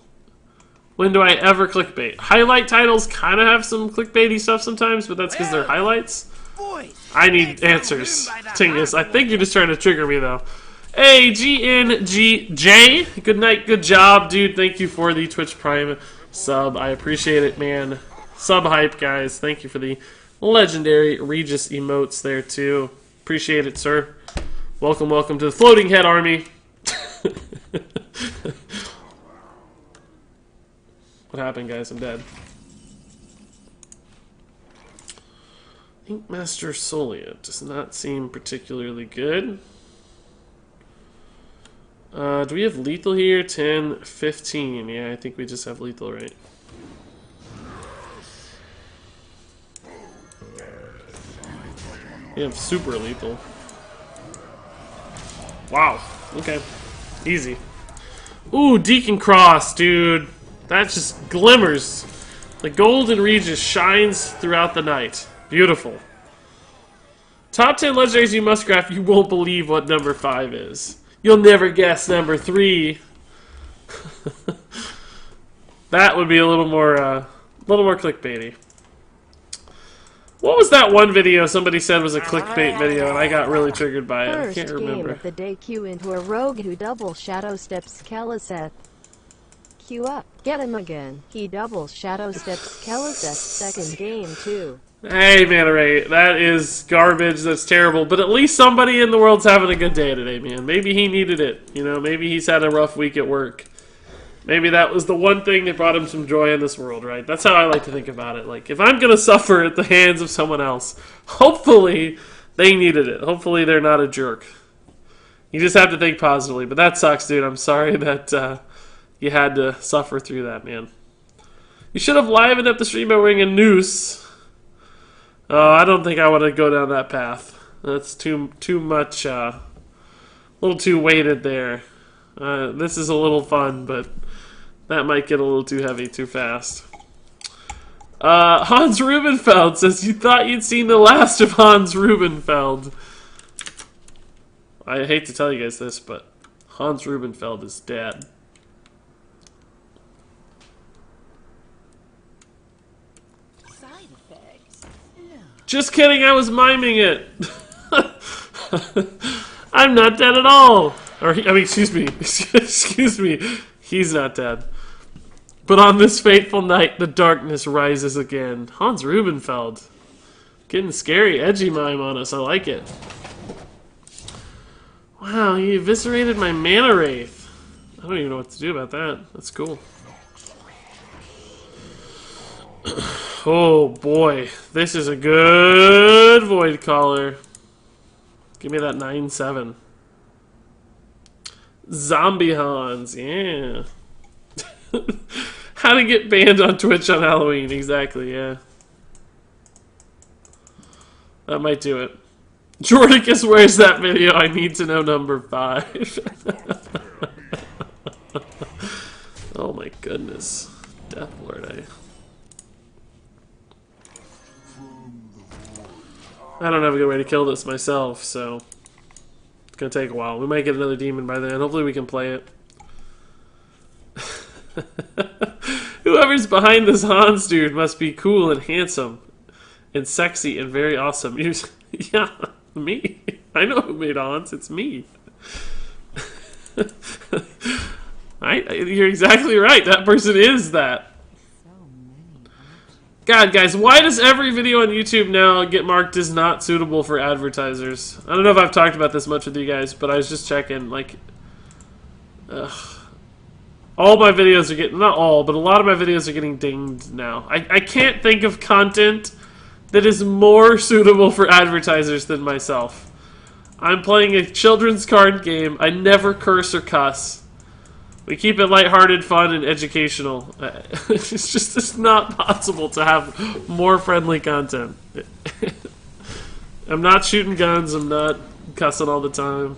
When do I ever clickbait? Highlight titles kind of have some clickbaity stuff sometimes, but that's because they're highlights. I need answers. Tingus, I think you're just trying to trigger me, though. Hey, GNGJ. Good night, good job, dude. Thank you for the Twitch Prime sub. I appreciate it, man. Sub hype, guys. Thank you for the legendary Regis emotes there, too. Appreciate it, sir. Welcome, welcome to the Floating Head Army. What happened, guys? I'm dead. Inkmaster Solia does not seem particularly good. Do we have lethal here? 10, 15. Yeah, I think we just have lethal, right? We have super lethal. Wow. Okay. Easy. Ooh, Deacon Cross, dude. That just glimmers. The golden Regis shines throughout the night. Beautiful. Top 10 legendaries you must craft. You won't believe what number 5 is. You'll never guess number 3. That would be a little more clickbaity. What was that one video somebody said was a clickbait video and I got really triggered by it? I can't remember. First game of the day, Q into a rogue who double shadow steps Kalaseth. queue up. Get him again. He doubles Shadow Steps Kellis's second game too. Hey, Mana Ray, that is garbage. That's terrible. But at least somebody in the world's having a good day today, man. Maybe he needed it. You know, maybe he's had a rough week at work. Maybe that was the one thing that brought him some joy in this world, right? That's how I like to think about it. Like, if I'm going to suffer at the hands of someone else, hopefully they needed it. Hopefully they're not a jerk. You just have to think positively. But that sucks, dude. I'm sorry that you had to suffer through that, man. You should have livened up the stream by wearing a noose. Oh, I don't think I want to go down that path. That's too much, a little too weighted there. This is a little fun, but that might get a little too heavy too fast. Hans Rubenfeld says, you thought you'd seen the last of Hans Rubenfeld. I hate to tell you guys this, but Hans Rubenfeld is dead. Just kidding, I was miming it. I'm not dead at all. Or, excuse me. Excuse me. He's not dead. But on this fateful night, the darkness rises again. Hans Rubenfeld. Getting scary, edgy mime on us. I like it. Wow, he eviscerated my Mana Wraith. I don't even know what to do about that. That's cool. Oh boy, this is a good Void Caller. Give me that 9/7. Zombie Hans, yeah. How to get banned on Twitch on Halloween, exactly, yeah. That might do it. Jordicus, where's that video? I need to know number 5. Oh my goodness. Deathlord, I don't have a good way to kill this myself, so it's gonna take a while. We might get another demon by then. Hopefully we can play it. Whoever's behind this Hans dude must be cool and handsome and sexy and very awesome. Yeah, me. I know who made Hans. It's me. You're exactly right. That person is that. God, guys, why does every video on YouTube now get marked as not suitable for advertisers? I don't know if I've talked about this much with you guys, but I was just checking, like, all my videos are getting, not all, but a lot of my videos are getting dinged now. I can't think of content that is more suitable for advertisers than myself. I'm playing a children's card game. I never curse or cuss. We keep it lighthearted, fun, and educational. It's not possible to have more friendly content. I'm not shooting guns. I'm not cussing all the time.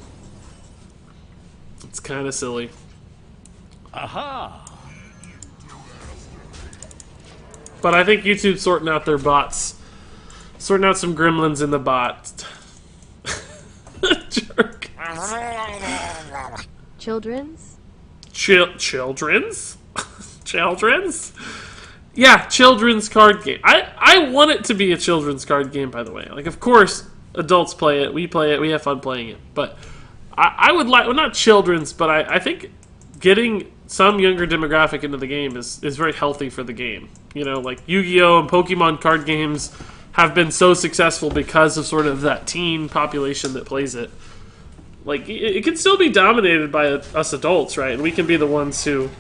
It's kind of silly. Aha! But I think YouTube's sorting out their bots. Sorting out some gremlins in the bot. Jerk. Children's? Children's? Children's? Yeah, children's card game. I want it to be a children's card game, by the way. Like, of course, adults play it, we have fun playing it. But I would like, well, not children's, but I think getting some younger demographic into the game is very healthy for the game. You know, like Yu-Gi-Oh! And Pokemon card games have been so successful because of sort of that teen population that plays it. Like, it can still be dominated by us adults, right? And we can be the ones who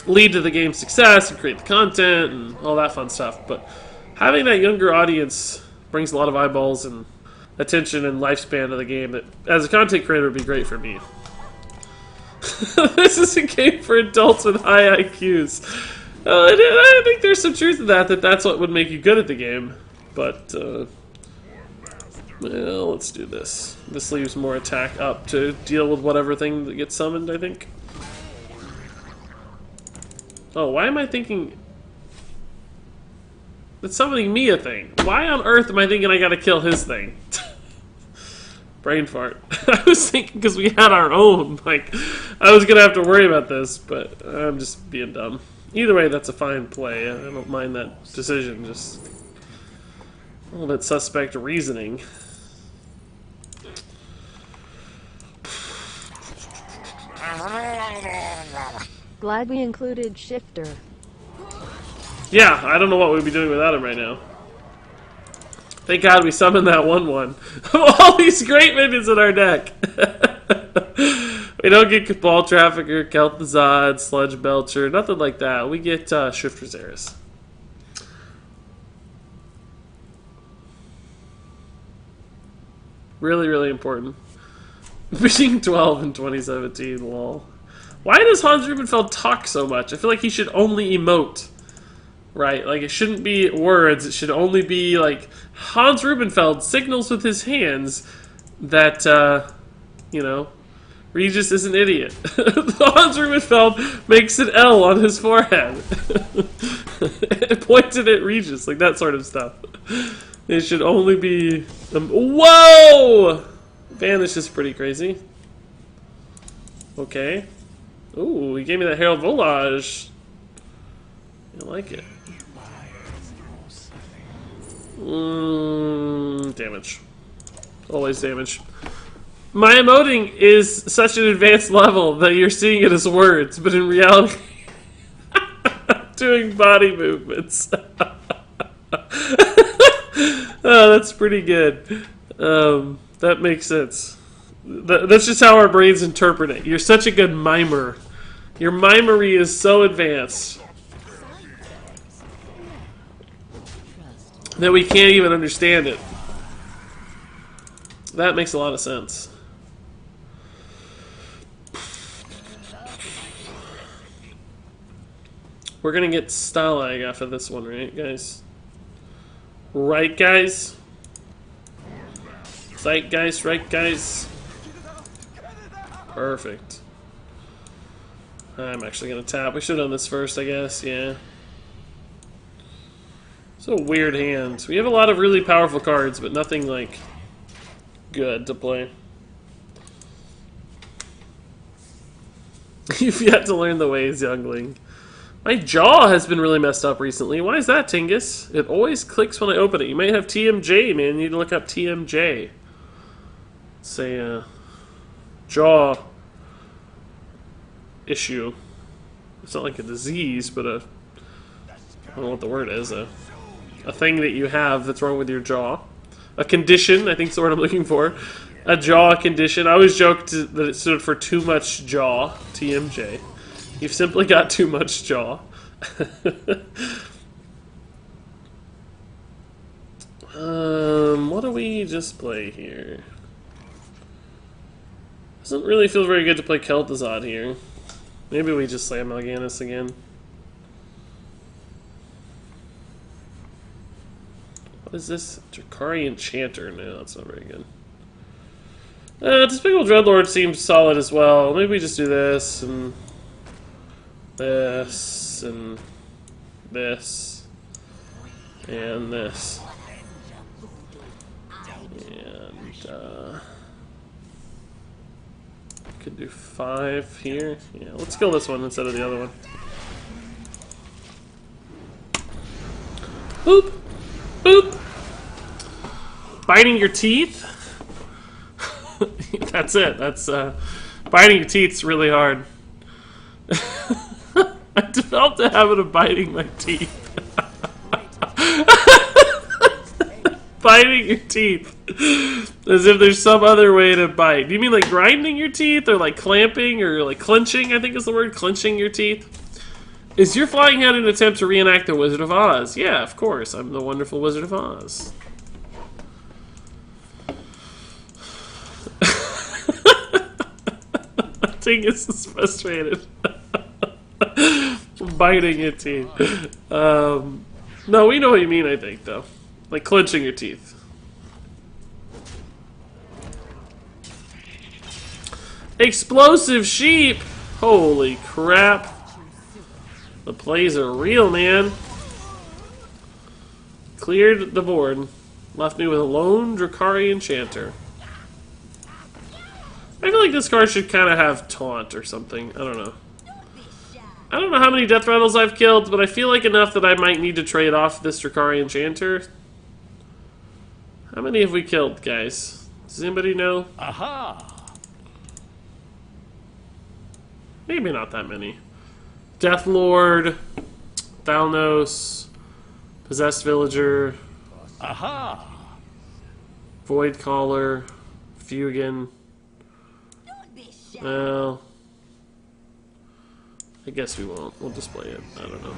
lead to the game's success and create the content and all that fun stuff. But having that younger audience brings a lot of eyeballs and attention and lifespan to the game that, as a content creator, would be great for me. This is a game for adults with high IQs. I think there's some truth to that's what would make you good at the game. But, well, let's do this. This leaves more attack up to deal with whatever thing that gets summoned, I think. Oh, why am I thinking... It's summoning me a thing. Why on earth am I thinking I gotta kill his thing? Brain fart. I was thinking because we had our own. Like, I was gonna have to worry about this, but I'm just being dumb. Either way, that's a fine play. I don't mind that decision. Just a little bit suspect reasoning. Glad we included Shifter. Yeah, I don't know what we'd be doing without him right now. Thank God we summoned that 1/1. All these great minions in our deck. We don't get Ball Trafficker, Kel'Thuzad, Sludge Belcher, nothing like that. We get Shifter's Heiress. Really, really important. Being 12 in 2017, lol. Why does Hans Rubenfeld talk so much? I feel like he should only emote. Right? Like, it shouldn't be words. It should only be, like, Hans Rubenfeld signals with his hands that, you know, Regis is an idiot. Hans Rubenfeld makes an L on his forehead. It pointed at Regis, like that sort of stuff. It should only be... Whoa! Vanish is pretty crazy. Okay. Ooh, he gave me that Herald Volage. I like it. Damage. Always damage. My emoting is such an advanced level that you're seeing it as words, but in reality, doing body movements. Oh, that's pretty good. That makes sense. That's just how our brains interpret it. You're such a good mimer. Your mimery is so advanced that we can't even understand it. That makes a lot of sense. We're gonna get Stalag off of this one, right, guys? Right, guys? Zeitgeist, right, guys? Perfect. I'm actually gonna tap. We should have done this first, I guess, yeah. It's a weird hand. We have a lot of really powerful cards, but nothing, like, good to play. You've yet to learn the ways, youngling. My jaw has been really messed up recently. Why is that, Tingus? It always clicks when I open it. You might have TMJ, man. You need to look up TMJ. It's a jaw issue. It's not like a disease, but I don't know what the word is. A thing that you have that's wrong with your jaw. A condition, I think is the word I'm looking for. A jaw condition. I always joked that it stood for too much jaw. TMJ. You've simply got too much jaw. What do we just play here? Doesn't really feel very good to play Kel'Thuzad here. Maybe we just slam Mal'Ganis again. What is this? Drakari Enchanter. No, that's not very good. Despicable Dreadlord seems solid as well. Maybe we just do this and this and this and this. And could do 5 here. Yeah, let's kill this one instead of the other one. Boop! Boop! Biting your teeth? That's it. That's biting your teeth's really hard. I developed a habit of biting my teeth. Biting your teeth. As if there's some other way to bite. Do you mean like grinding your teeth or like clamping or like clenching? I think is the word, clenching your teeth. Is your flying head an attempt to reenact the Wizard of Oz? Yeah, of course. I'm the wonderful Wizard of Oz. Tingus is frustrated. Biting your teeth. No, we know what you mean, I think, though. Like clenching your teeth. Explosive sheep! Holy crap. The plays are real, man. Cleared the board. Left me with a lone Drakari Enchanter. I feel like this card should kind of have Taunt or something. I don't know. I don't know how many Death Rattles I've killed, but I feel like enough that I might need to trade off this Drakari Enchanter. How many have we killed, guys? Does anybody know? Aha! Maybe not that many. Deathlord, Thalnos, Possessed Villager, Aha! Void Caller, Fugin. Well, I guess we won't. We'll display it. I don't know.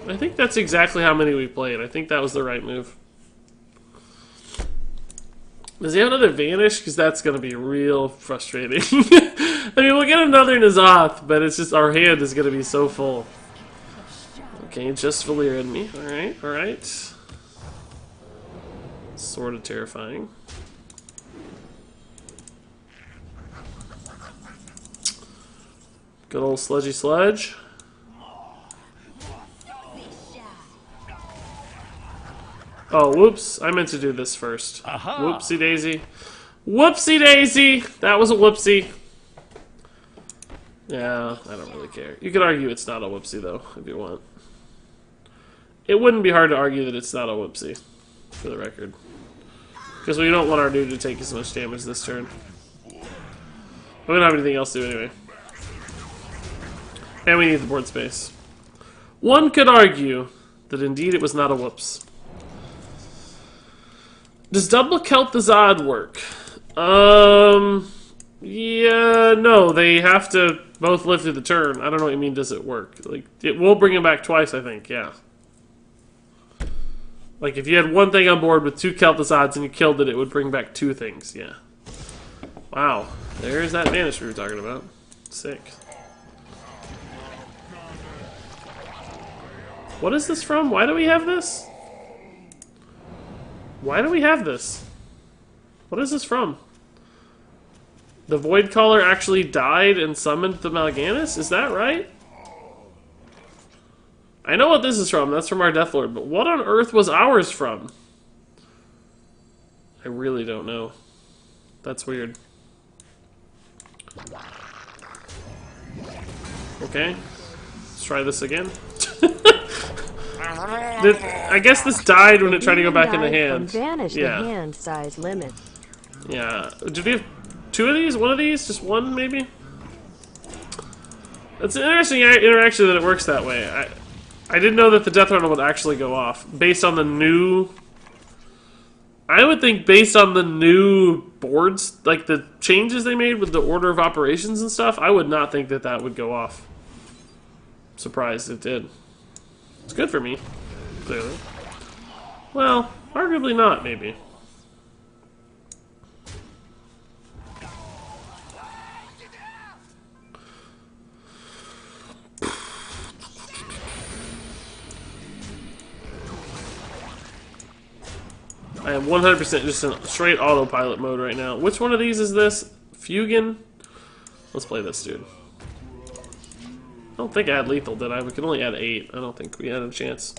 I think that's exactly how many we played. I think that was the right move. Does he have another Vanish? Because that's going to be real frustrating. I mean, we'll get another N'Zoth, but it's just our hand is going to be so full. Okay, just Valyr in me. Alright, alright. Sort of terrifying. Good old Sludgy Sludge. Oh, whoops. I meant to do this first. Aha. Whoopsie daisy. Whoopsie daisy! That was a whoopsie. Yeah, I don't really care. You could argue it's not a whoopsie, though, if you want. It wouldn't be hard to argue that it's not a whoopsie, for the record. Because we don't want our dude to take as much damage this turn. We don't have anything else to do anyway. And we need the board space. One could argue that indeed it was not a whoops. Does double Celt the Zod work? Yeah, no, they have to both live through the turn. I don't know what you mean, does it work? Like, it will bring him back twice, I think, yeah. Like, if you had one thing on board with 2 Kel'Thazods and you killed it, it would bring back 2 things, yeah. Wow, there's that Vanish we were talking about. Sick. What is this from? Why do we have this? Why do we have this? What is this from? The Void Caller actually died and summoned the Mal'Ganis? Is that right? I know what this is from. That's from our Deathlord. But what on earth was ours from? I really don't know. That's weird. Okay. Let's try this again. I guess this died when it tried to go back in the hand. Yeah. The hand size limit. Yeah. Did we have 2 of these? 1 of these? Just 1, maybe? It's an interesting interaction that it works that way. I didn't know that the Death Rattle would actually go off. Based on the new... I would think based on the new boards, like the changes they made with the order of operations and stuff, I would not think that that would go off. Surprised it did. It's good for me, clearly. Well, arguably not, maybe. I am 100% just in straight autopilot mode right now. Which one of these is this? Fugin? Let's play this, dude. I don't think I had lethal, did I? We could only add 8. I don't think we had a chance.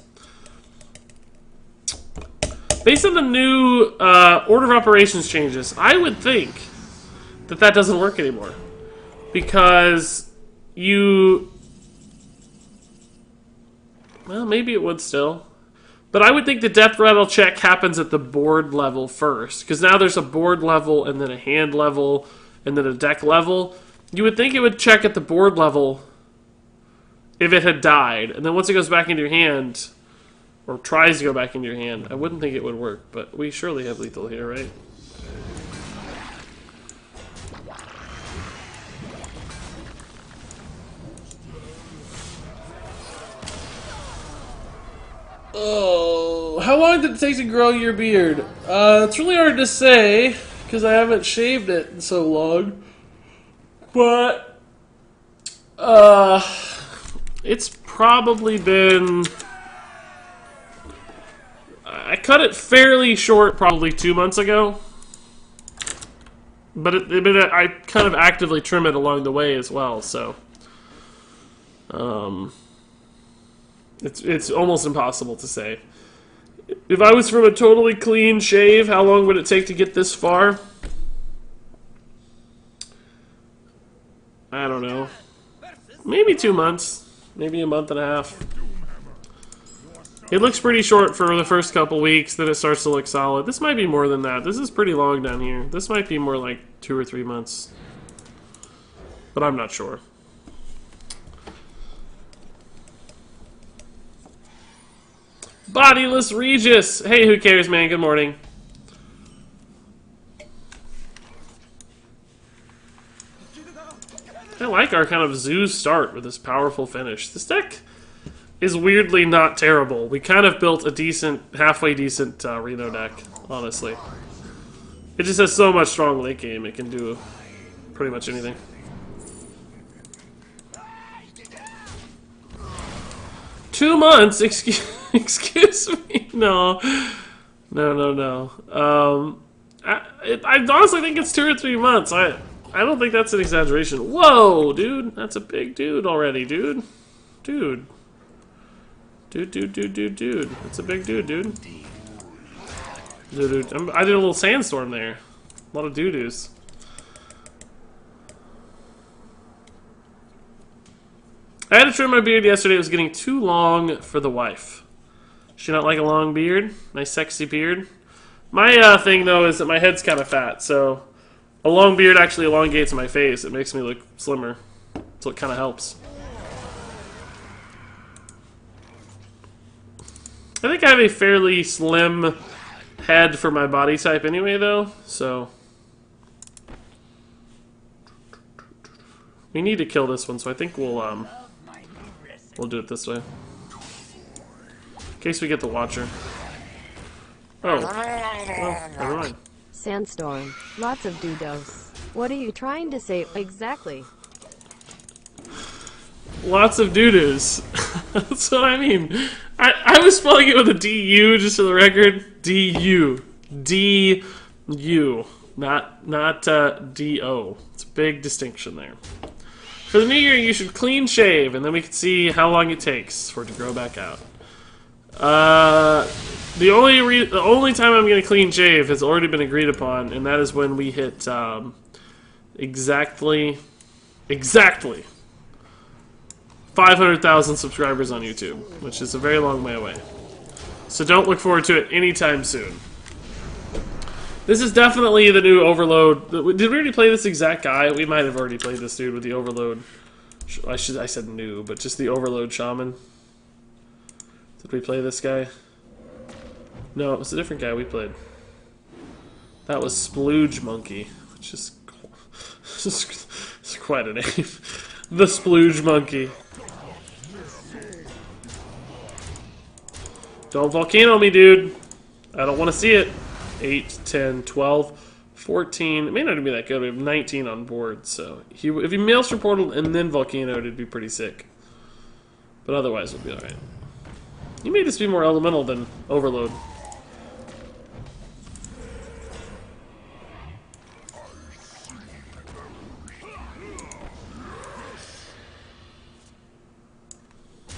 Based on the new order of operations changes, I would think that that doesn't work anymore. Because you... Well, maybe it would still. But I would think the Death Rattle check happens at the board level first. Because now there's a board level, and then a hand level, and then a deck level. You would think it would check at the board level if it had died. And then once it goes back into your hand, or tries to go back into your hand, I wouldn't think it would work. But we surely have lethal here, right? Oh, how long did it take to grow your beard? It's really hard to say, because I haven't shaved it in so long. But, it's probably been... I cut it fairly short probably 2 months ago. But I kind of actively trim it along the way as well, so... It's almost impossible to say. If I was from a totally clean shave, how long would it take to get this far? I don't know. Maybe 2 months. Maybe a month and a half. It looks pretty short for the first couple weeks, then it starts to look solid. This might be more than that. This is pretty long down here. This might be more like 2 or 3 months. but I'm not sure. Bodiless Regis! Hey, who cares, man? Good morning. I like our kind of zoo start with this powerful finish. This deck is weirdly not terrible. We kind of built a decent, halfway decent Reno deck, honestly. It just has so much strong late game, it can do pretty much anything. Two months? Excuse me? No. I honestly think it's 2 or 3 months. I don't think that's an exaggeration. Whoa, dude. That's a big dude already, dude. Dude. That's a big dude, dude. I did a little sandstorm there. A lot of doo-doos. I had to trim my beard yesterday. It was getting too long for the wife. She not like a long beard? Nice sexy beard? My thing, though, is that my head's kind of fat, so a long beard actually elongates my face. It makes me look slimmer, so it kind of helps. I think I have a fairly slim head for my body type anyway, though, so we need to kill this one, so I think we'll do it this way. In case we get the Watcher. Oh. Well, never mind. Sandstorm. Lots of doodles. What are you trying to say exactly? Lots of doo-doos. That's what I mean. I was spelling it with a D-U, just for the record. D-U. D-U. Not D-O. It's a big distinction there. For the new year, you should clean shave, and then we can see how long it takes for it to grow back out. The only time I'm going to clean shave has already been agreed upon, and that is when we hit exactly 500,000 subscribers on YouTube, which is a very long way away. So don't look forward to it anytime soon. This is definitely the new Overload. Did we already play this exact guy? We might have already played this dude with the Overload. I said new, but just the Overload Shaman. Did we play this guy? No, it was a different guy we played. That was Splooge Monkey, which is it's quite a name. The Splooge Monkey. Don't volcano me, dude. I don't want to see it. 8, 10, 12, 14. It may not even be that good. We have 19 on board, so if he Maelstrom Portal and then volcanoed, it'd be pretty sick. But otherwise, we'll be alright. You made this be more elemental than Overload.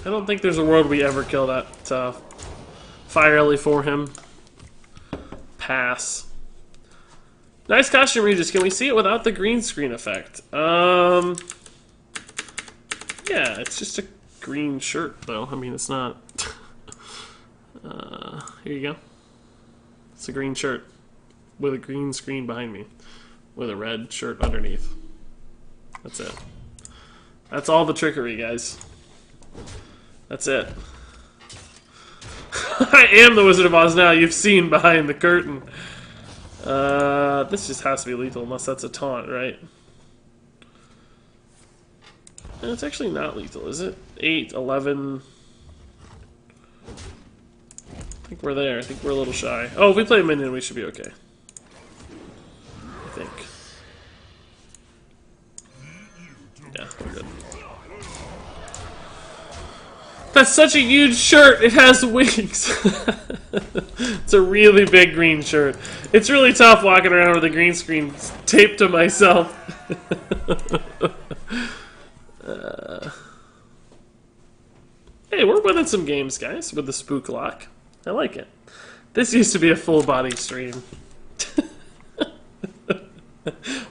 I don't think there's a world we ever kill that Fire Ellie for him. Pass. Nice costume, Regis. Can we see it without the green screen effect? Yeah, it's just a green shirt, though. I mean, it's not... here you go. It's a green shirt with a green screen behind me with a red shirt underneath. That's it. That's all the trickery, guys. That's it. I am the Wizard of Oz now. You've seen behind the curtain. This just has to be lethal unless that's a taunt, right? And it's actually not lethal, is it? 8, 11... I think we're there. I think we're a little shy. Oh, if we play a minion, we should be okay. I think. Yeah, we're good. That's such a huge shirt! It has wings! It's a really big green shirt. It's really tough walking around with a green screen taped to myself. Hey, we're winning some games, guys, with the Spook lock. I like it. This used to be a full body stream.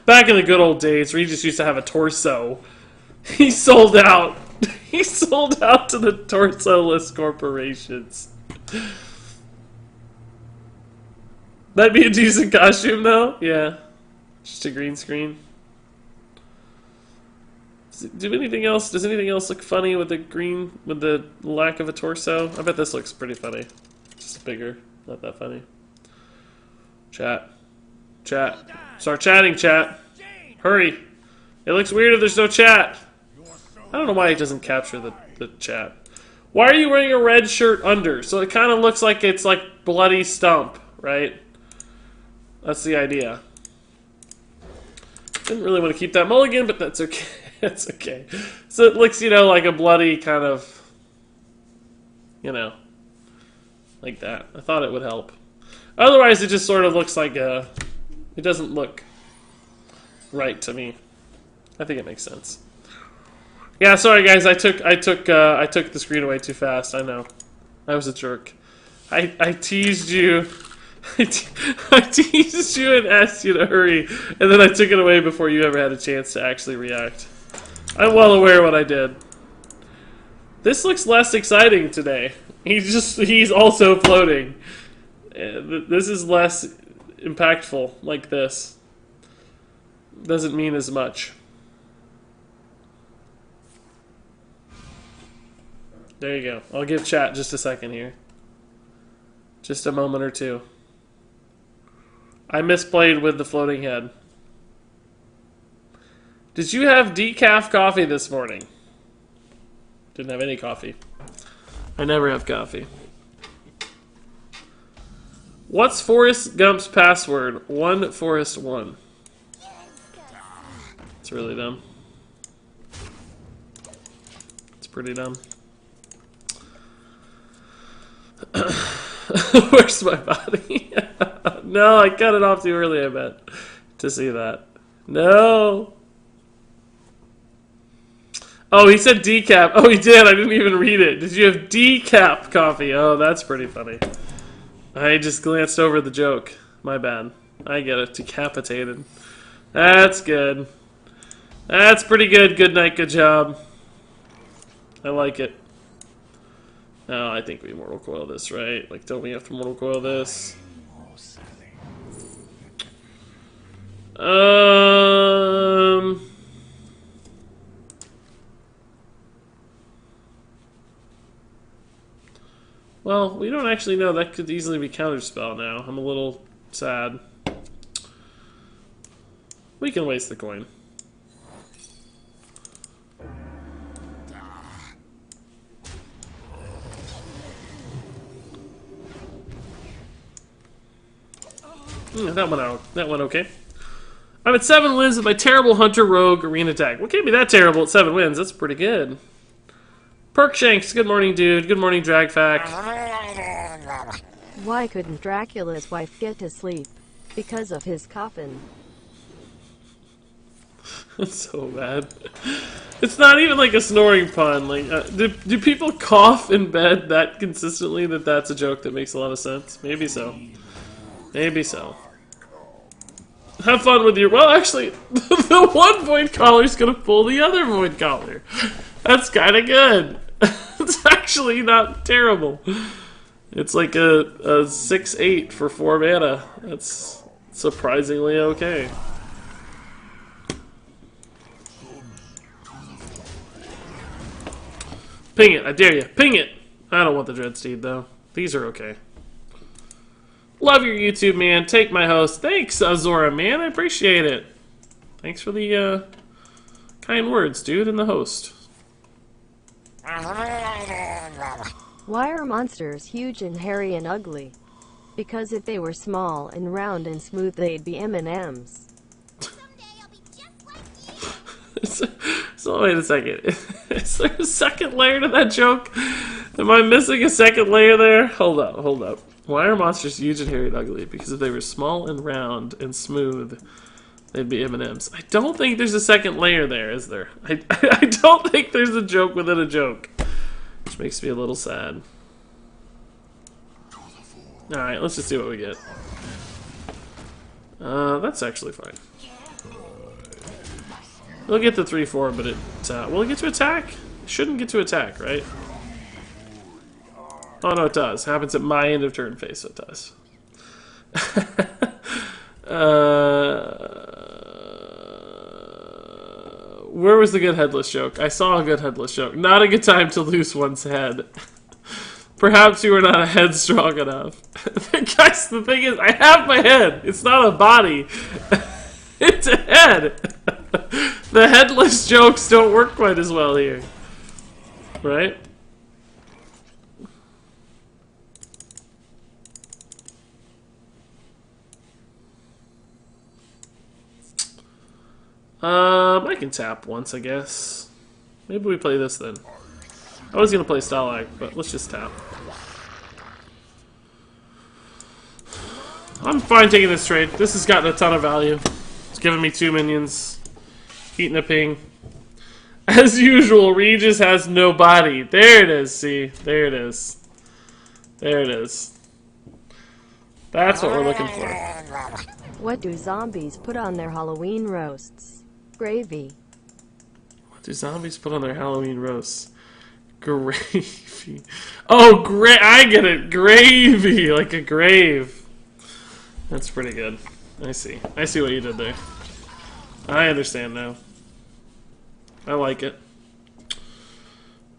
Back in the good old days, Regis used to have a torso. He sold out. He sold out to the torso-less corporations. That'd be a decent costume, though. Yeah. Just a green screen. Does anything else look funny with the green, with the lack of a torso? I bet this looks pretty funny. Just bigger, not that funny. Chat. Start chatting, chat. Hurry. It looks weird if there's no chat. I don't know why it doesn't capture the chat. Why are you wearing a red shirt under? So it kind of looks like it's like bloody stump, right? That's the idea. Didn't really want to keep that mulligan, but that's okay. It's okay. So it looks, you know, like a bloody kind of, you know, like that. I thought it would help. Otherwise, it just sort of looks like a... It doesn't look right to me. I think it makes sense. Yeah, sorry guys. I took the screen away too fast. I know. I was a jerk. I teased you. I teased you and asked you to hurry, and then I took it away before you ever had a chance to actually react. I'm well aware what I did. This looks less exciting today. He's also floating. This is less impactful like this. Doesn't mean as much. There you go. I'll give chat just a second here. Just a moment or two. I misplayed with the floating head. Did you have decaf coffee this morning? Didn't have any coffee. I never have coffee. What's Forrest Gump's password? 1Forrest1. It's really dumb. It's pretty dumb. Where's my body? No, I cut it off too early, I bet, to see that. No. Oh, he said decaf. Oh, he did. I didn't even read it. Did you have decaf coffee? Oh, that's pretty funny. I just glanced over the joke. My bad. I get it. Decapitated. That's good. That's pretty good. Good night. Good job. I like it. No, I think we mortal coil this, right? Like, don't we have to mortal coil this? Well, we don't actually know. That could easily be counterspell now. I'm a little sad. We can waste the coin. That went out. That went okay. I'm at 7 wins with my terrible Hunter Rogue Arena deck. What can't be that terrible at 7 wins? That's pretty good. Perkshanks, good morning, dude. Good morning, Dragfac. Why couldn't Dracula's wife get to sleep? Because of his coffin. That's so bad. It's not even like a snoring pun. Like, do people cough in bed that consistently that that's a joke that makes a lot of sense? Maybe so. Maybe so. Have fun with your... Well, actually, the one void collar's gonna pull the other void collar. That's kind of good. It's actually not terrible. It's like a 6/8 for 4 mana. That's surprisingly okay. Ping it, I dare you. Ping it! I don't want the Dreadsteed, though. These are okay. Love your YouTube, man. Take my host. Thanks, Azora, man. I appreciate it. Thanks for the kind words, dude, and the host. Why are monsters huge and hairy and ugly? Because if they were small and round and smooth, they'd be M&Ms. So wait a second. Is there a second layer to that joke? Am I missing a second layer there? Hold up, hold up. Why are monsters huge and hairy and ugly? Because if they were small and round and smooth, they'd be M&Ms. I don't think there's a second layer there, is there? I don't think there's a joke within a joke. Which makes me a little sad. Alright, let's just see what we get. That's actually fine. We'll get the 3/4, but will it get to attack? It shouldn't get to attack, right? Oh no, it does. It happens at my end of turn phase, so it does. Where was the good headless joke? I saw a good headless joke. Not a good time to lose one's head. Perhaps you were not a head strong enough. Guys, the thing is, I have my head. It's not a body. It's a head. The headless jokes don't work quite as well here. Right? I can tap once, I guess. Maybe we play this then. I was gonna play Stalag, but let's just tap. I'm fine taking this trade. This has gotten a ton of value. It's giving me 2 minions. Eating a ping. As usual, Regis has no body. There it is, see? There it is. There it is. That's what we're looking for. What do zombies put on their Halloween roasts? Gravy. What do zombies put on their Halloween roasts? Gravy. Oh, I get it. Gravy, like a grave. That's pretty good. I see. I see what you did there. I understand now. I like it.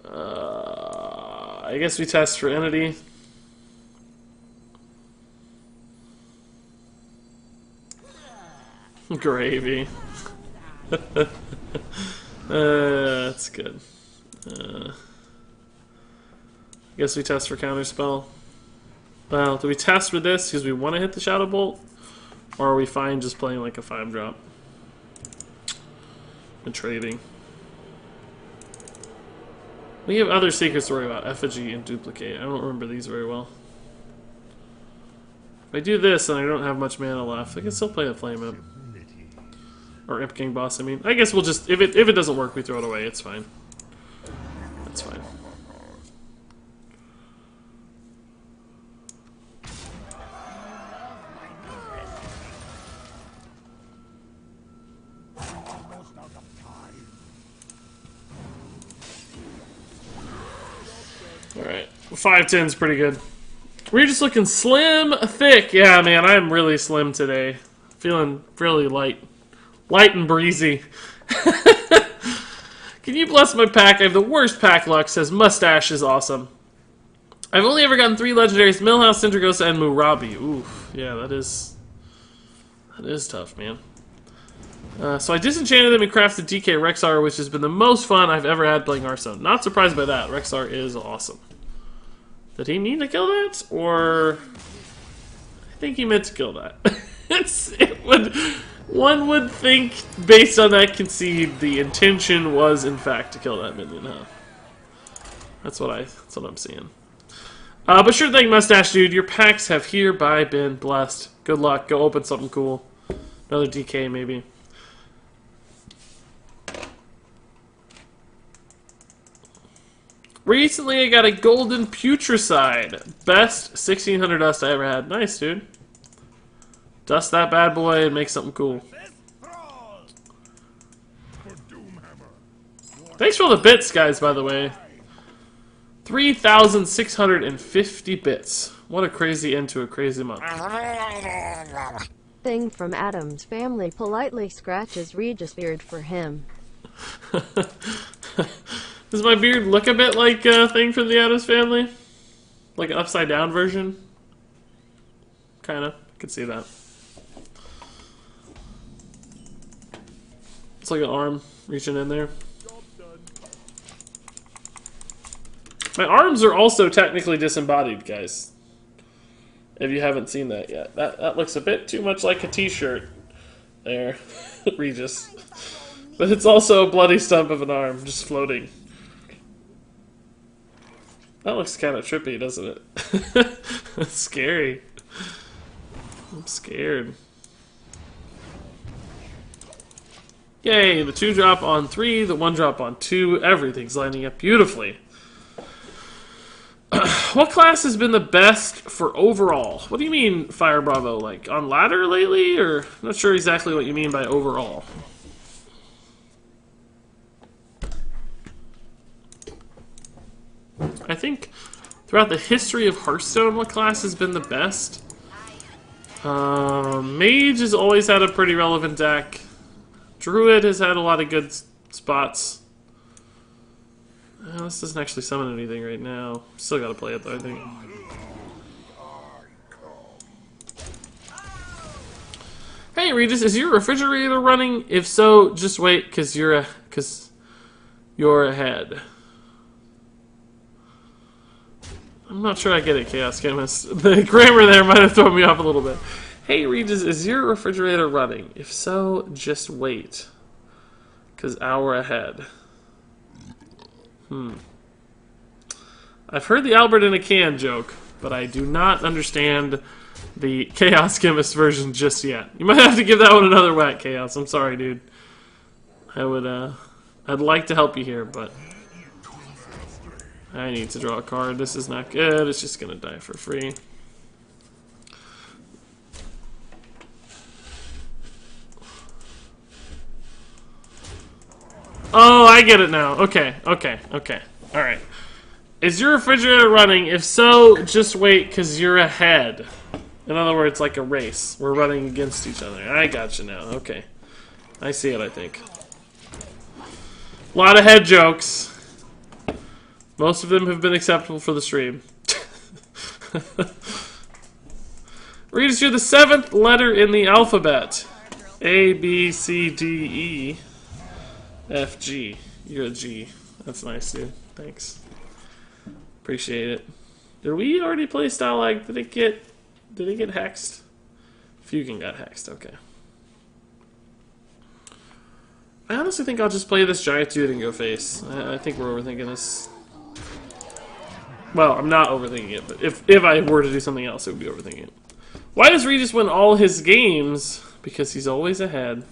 I guess we test for entity. Gravy. That's good. I guess we test for counterspell. Well, do we test with this because we want to hit the Shadow Bolt? Or are we fine just playing like a 5-drop? And trading. We have other secrets to worry about. Effigy and Duplicate. I don't remember these very well. If I do this and I don't have much mana left, I can still play the Flame Imp. Or Imp King Boss, I mean. I guess we'll just... If it doesn't work, we throw it away. It's fine. That's fine. Alright. 5'10's pretty good. We're just looking slim, thick. Yeah, man, I'm really slim today. Feeling really light. Light and breezy. Can you bless my pack? I have the worst pack luck, says Mustache is awesome. I've only ever gotten 3 legendaries, Millhouse, Sindragosa, and Murabi. Oof. Yeah, that is tough, man. So I disenchanted them and crafted DK Rexar, which has been the most fun I've ever had playing Hearthstone. Not surprised by that. Rexar is awesome. Did he mean to kill that? Or... I think he meant to kill that. One would think, based on that concede, the intention was, in fact, to kill that minion, huh? That's what I'm seeing. But sure thing, Mustache Dude. Your packs have hereby been blessed. Good luck. Go open something cool. Another DK, maybe. Recently, I got a Golden Putricide. Best 1600 dust I ever had. Nice, dude. Dust that bad boy and make something cool. Thanks for all the bits, guys, by the way. 3,650 bits. What a crazy end to a crazy month. Thing from Adam's family politely scratches Regis' beard for him. Does my beard look a bit like a thing from the Addams Family? Like an upside down version? Kinda. I can see that. It's like an arm reaching in there. My arms are also technically disembodied, guys. If you haven't seen that yet. That looks a bit too much like a t-shirt. There. Regis. But it's also a bloody stump of an arm, just floating. That looks kind of trippy, doesn't it? That's scary. I'm scared. Yay, the 2-drop on 3, the 1-drop on 2, everything's lining up beautifully. What class has been the best for overall? What do you mean, Fire Bravo? Like, on ladder lately? Or, I'm not sure exactly what you mean by overall. I think throughout the history of Hearthstone, what class has been the best? Mage has always had a pretty relevant deck. Druid has had a lot of good Spots. This doesn't actually summon anything right now. Still gotta play it though, I think. Hey Regis, is your refrigerator running? If so, just wait, cause you're ahead. I'm not sure I get it, Chaos Chemist. The grammar there might have thrown me off a little bit. Hey Regis, is your refrigerator running? If so, just wait. Cause hour ahead. I've heard the Albert in a can joke, but I do not understand the Chaos Chemist version just yet. You might have to give that one another whack, Chaos. I'm sorry, dude. I'd like to help you here, but I need to draw a card. This is not good. It's just gonna die for free. Oh, I get it now. Okay. Alright. Is your refrigerator running? If so, just wait, because you're ahead. In other words, like a race. We're running against each other. I gotcha now. Okay. I see it, I think. A lot of head jokes. Most of them have been acceptable for the stream. Regis, you're the 7th letter in the alphabet. A, B, C, D, E, F, G. You're a G. That's nice, dude. Thanks. Appreciate it. Did we already play Stalag? Did it get hexed? Fugan got hexed, okay. I honestly think I'll just play this giant dude and go face. I think we're overthinking this. Well, I'm not overthinking it, but if I were to do something else, it would be overthinking it. Why does Regis win all his games? Because he's always ahead.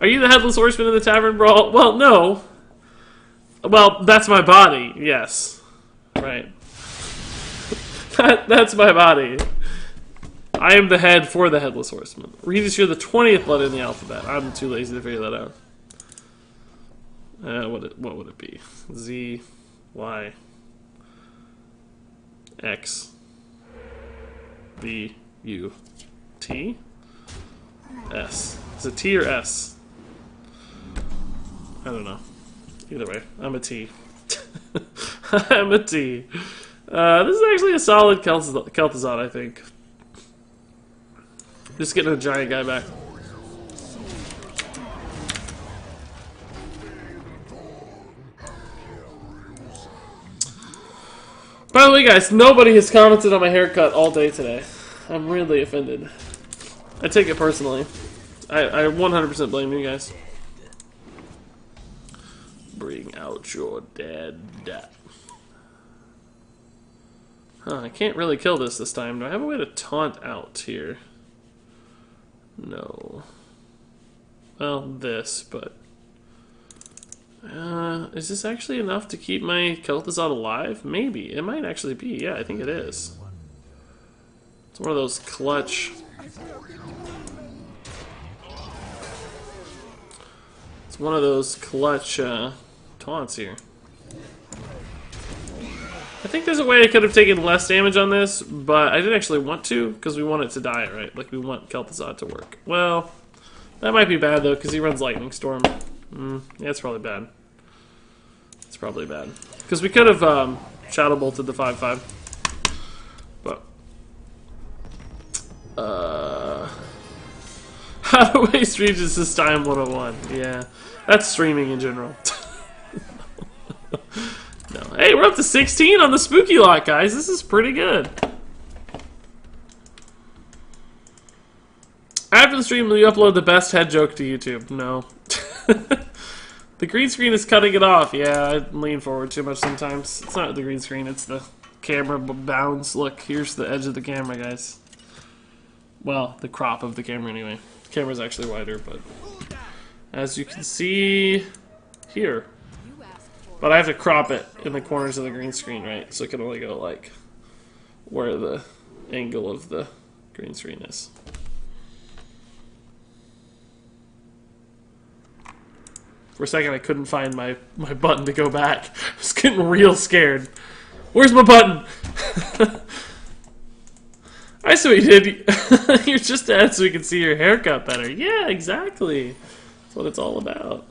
Are you the Headless Horseman in the Tavern Brawl? Well, no. Well, that's my body, yes. Right. That's my body. I am the head for the Headless Horseman. Regis, you're the 20th letter in the alphabet. I'm too lazy to figure that out. What would it be? Z, Y, X, B, U, T, S. Is it T or S? I don't know. Either way, I'm a T. I'm a T. This is actually a solid Kel'Thuzad, I think. Just getting a giant guy back. By the way, guys, nobody has commented on my haircut all day today. I'm really offended. I take it personally. I 100% blame you guys. Bring out your dead. Huh, I can't really kill this time. Do I have a way to taunt out here? No. Well, this, but... is this actually enough to keep my Kel'Thuzad alive? Maybe. It might actually be. Yeah, I think it is. It's one of those clutch... It's one of those clutch, taunts here. I think there's a way I could have taken less damage on this, but I didn't actually want to, because we want it to die, right? Like, we want Kel'Thuzad to work. Well, that might be bad, though, because he runs Lightning Storm. Yeah, it's probably bad. It's probably bad. Because we could have Shadow Bolted the 5/5. But... how to waste Regis this time 101. Yeah. That's streaming in general. No. Hey, we're up to 16 on the spooky lot, guys. This is pretty good. After the stream, will you upload the best head joke to YouTube? No. The green screen is cutting it off. Yeah, I lean forward too much sometimes. It's not the green screen, it's the camera bounds. Look, here's the edge of the camera, guys. Well, the crop of the camera anyway. The camera's actually wider, but... as you can see here. But I have to crop it in the corners of the green screen, right? So it can only go, like, where the angle of the green screen is. For a second, I couldn't find my button to go back. I was getting real scared. Where's my button? I see what you did. You're just ahead so we can see your haircut better. Yeah, exactly. That's what it's all about.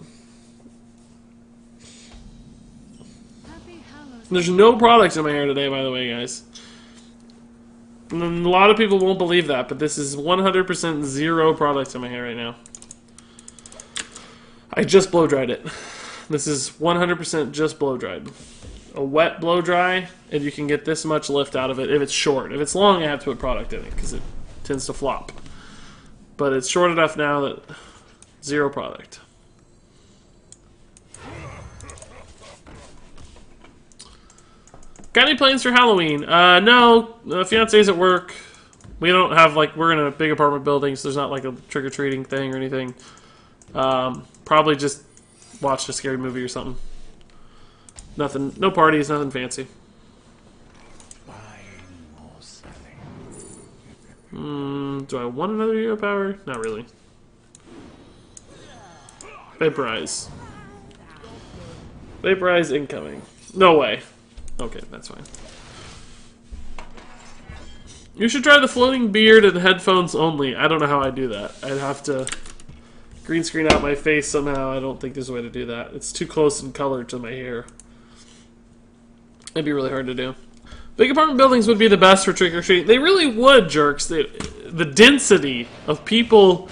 There's no products in my hair today, by the way, guys. And a lot of people won't believe that, but this is 100% zero products in my hair right now. I just blow dried it. This is 100% just blow dried. A wet blow dry, and you can get this much lift out of it if it's short. If it's long, I have to put product in it because it tends to flop. But it's short enough now that zero product. Got any plans for Halloween? No. Fiance's at work. We don't have, like, we're in a big apartment building, so there's not, like, a trick-or-treating thing or anything. Probably just watch a scary movie or something. Nothing, no parties, nothing fancy. Do I want another hero power? Not really. Vaporize. Vaporize incoming. No way. Okay, that's fine. You should try the floating beard and headphones only. I don't know how I do that. I'd have to green screen out my face somehow. I don't think there's a way to do that. It's too close in color to my hair. It'd be really hard to do. Big apartment buildings would be the best for trick-or-treating. They really would, jerks. The density of people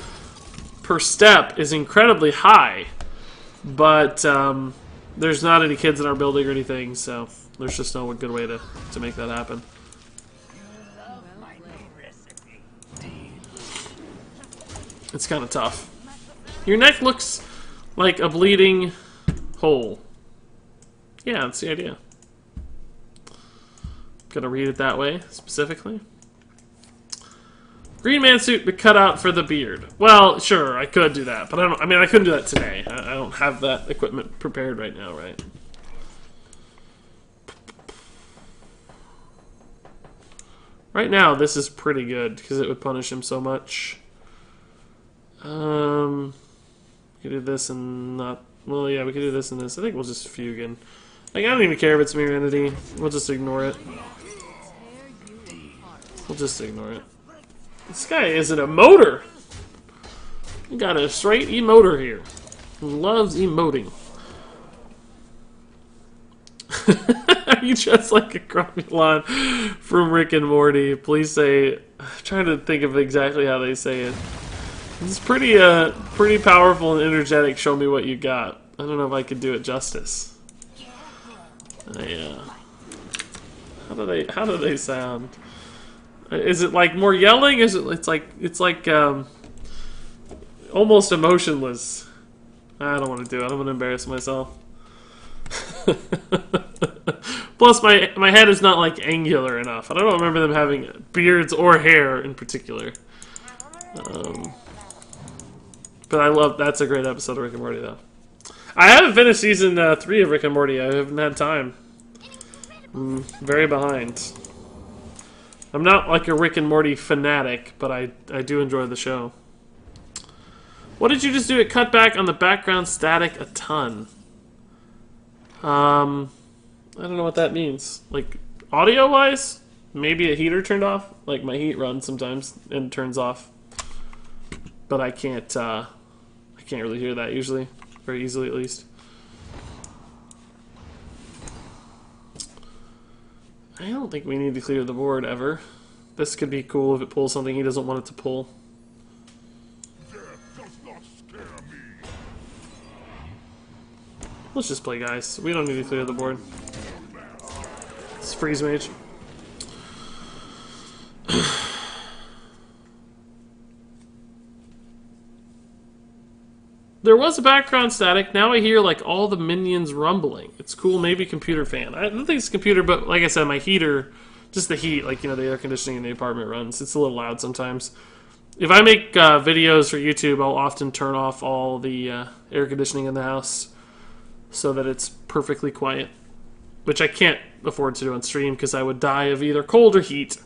per step is incredibly high. But there's not any kids in our building or anything, so there's just no good way to make that happen. It's kind of tough. Your neck looks like a bleeding hole. Yeah, that's the idea. Gonna read it that way, specifically. Green man suit, but cut out for the beard. Well, sure, I could do that, but I mean, I couldn't do that today. I don't have that equipment prepared right now, right? Right now, this is pretty good, because it would punish him so much. We could do this and not... Well, yeah, we could do this and this. I think we'll just fugue in. Like, I don't even care if it's mirror entity. We'll just ignore it. We'll just ignore it. This guy is an emoter! We got a straight emoter here. He loves emoting. Are you dressed like a Cromulon from Rick and Morty? Please say... I'm trying to think of exactly how they say it. It's pretty powerful and energetic. Show me what you got. I don't know if I could do it justice. Yeah. How do they sound? Is it like more yelling? It's like almost emotionless. I don't want to do it. I don't want to embarrass myself. Plus, my head is not like angular enough. I don't remember them having beards or hair in particular. But I love that's a great episode of Rick and Morty though. I haven't finished season 3 of Rick and Morty. I haven't had time. I'm very behind. I'm not like a Rick and Morty fanatic, but I do enjoy the show. What did you just do? It cut back on the background static a ton. I don't know what that means. Like, audio-wise, maybe a heater turned off. Like, my heat runs sometimes and turns off. But I can't really hear that usually. Very easily, at least. I don't think we need to clear the board, ever. This could be cool if it pulls something he doesn't want it to pull. Let's just play, guys. We don't need to clear the board. It's freeze mage. There was a background static. Now I hear like all the minions rumbling. It's cool. Maybe computer fan. I don't think it's computer, but like I said, my heater, just the heat, like, you know, the air conditioning in the apartment runs. It's a little loud sometimes. If I make videos for YouTube, I'll often turn off all the air conditioning in the house so that it's perfectly quiet, which I can't afford to do on stream because I would die of either cold or heat.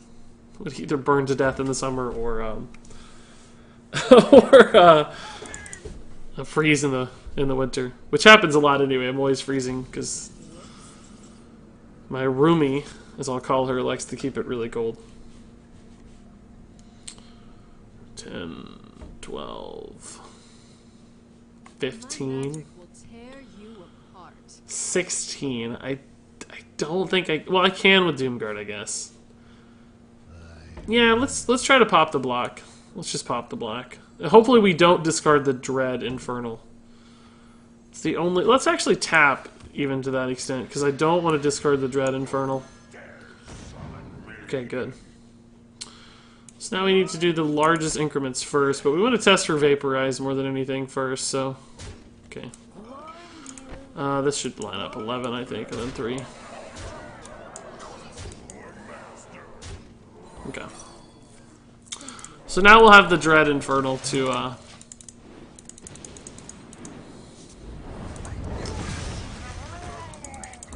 I would either burn to death in the summer or freeze in the winter, which happens a lot anyway. I'm always freezing because my roomie, as I'll call her, likes to keep it really cold. 10, 12, 15, 16. I don't think I... Well, I can with Doomguard, I guess. Yeah, let's try to pop the block. Let's just pop the block. Hopefully we don't discard the Dread Infernal. It's the only... Let's actually tap, even to that extent, because I don't want to discard the Dread Infernal. Okay, good. So now we need to do the largest increments first, but we want to test for Vaporize more than anything first, so... Okay. This should line up 11, I think, and then 3. Okay. So now we'll have the Dread Infernal to,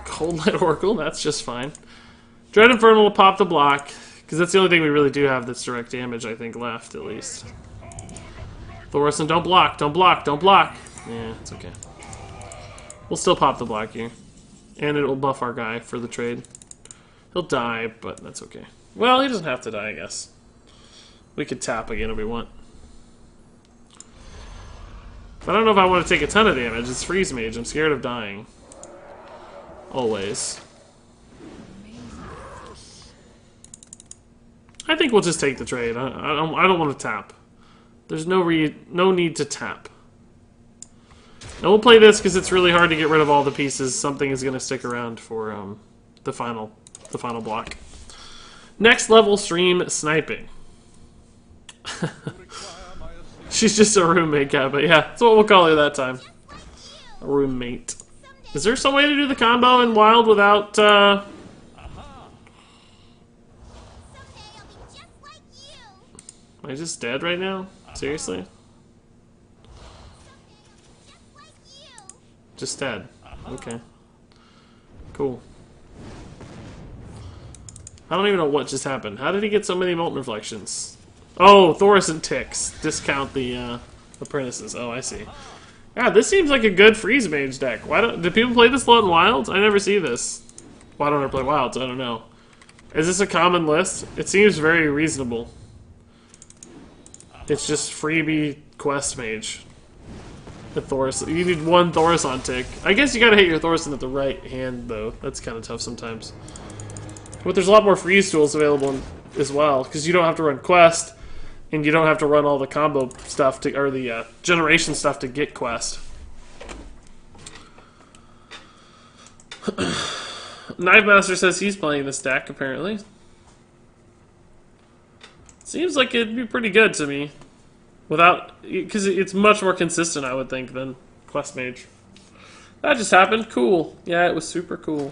Cold Light Oracle, that's just fine. Dread Infernal will pop the block, because that's the only thing we really do have that's direct damage, I think, left, at least. Thorson, don't block, don't block, don't block! Yeah, it's okay. We'll still pop the block here. And it will buff our guy for the trade. He'll die, but that's okay. Well, he doesn't have to die, I guess. We could tap again if we want. But I don't know if I want to take a ton of damage. It's Freeze Mage. I'm scared of dying. Always. I think we'll just take the trade. I don't want to tap. There's no need to tap. And we'll play this because it's really hard to get rid of all the pieces. Something is going to stick around for the final block. Next level stream sniping. She's just a roommate, cat, but yeah, that's what we'll call her that time. A roommate. Is there some way to do the combo in Wild without? Am I just dead right now? Seriously? Just dead. Okay. Cool. I don't even know what just happened. How did he get so many Molten Reflections? Oh, Thorson ticks. Discount the apprentices. Oh, I see. Yeah, this seems like a good Freeze Mage deck. Do people play this a lot in Wilds? I never see this. Why don't I play Wilds? I don't know. Is this a common list? It seems very reasonable. It's just freebie Quest Mage. The Thorson. You need one Thorson tick. I guess you gotta hit your Thorson at the right hand, though. That's kind of tough sometimes. But there's a lot more freeze tools available as well, because you don't have to run Quest, and you don't have to run all the combo stuff, or the generation stuff to get Quest. Knife Master says he's playing this deck, apparently. Seems like it'd be pretty good to me. Because it's much more consistent, I would think, than Quest Mage. That just happened. Cool. Yeah, it was super cool.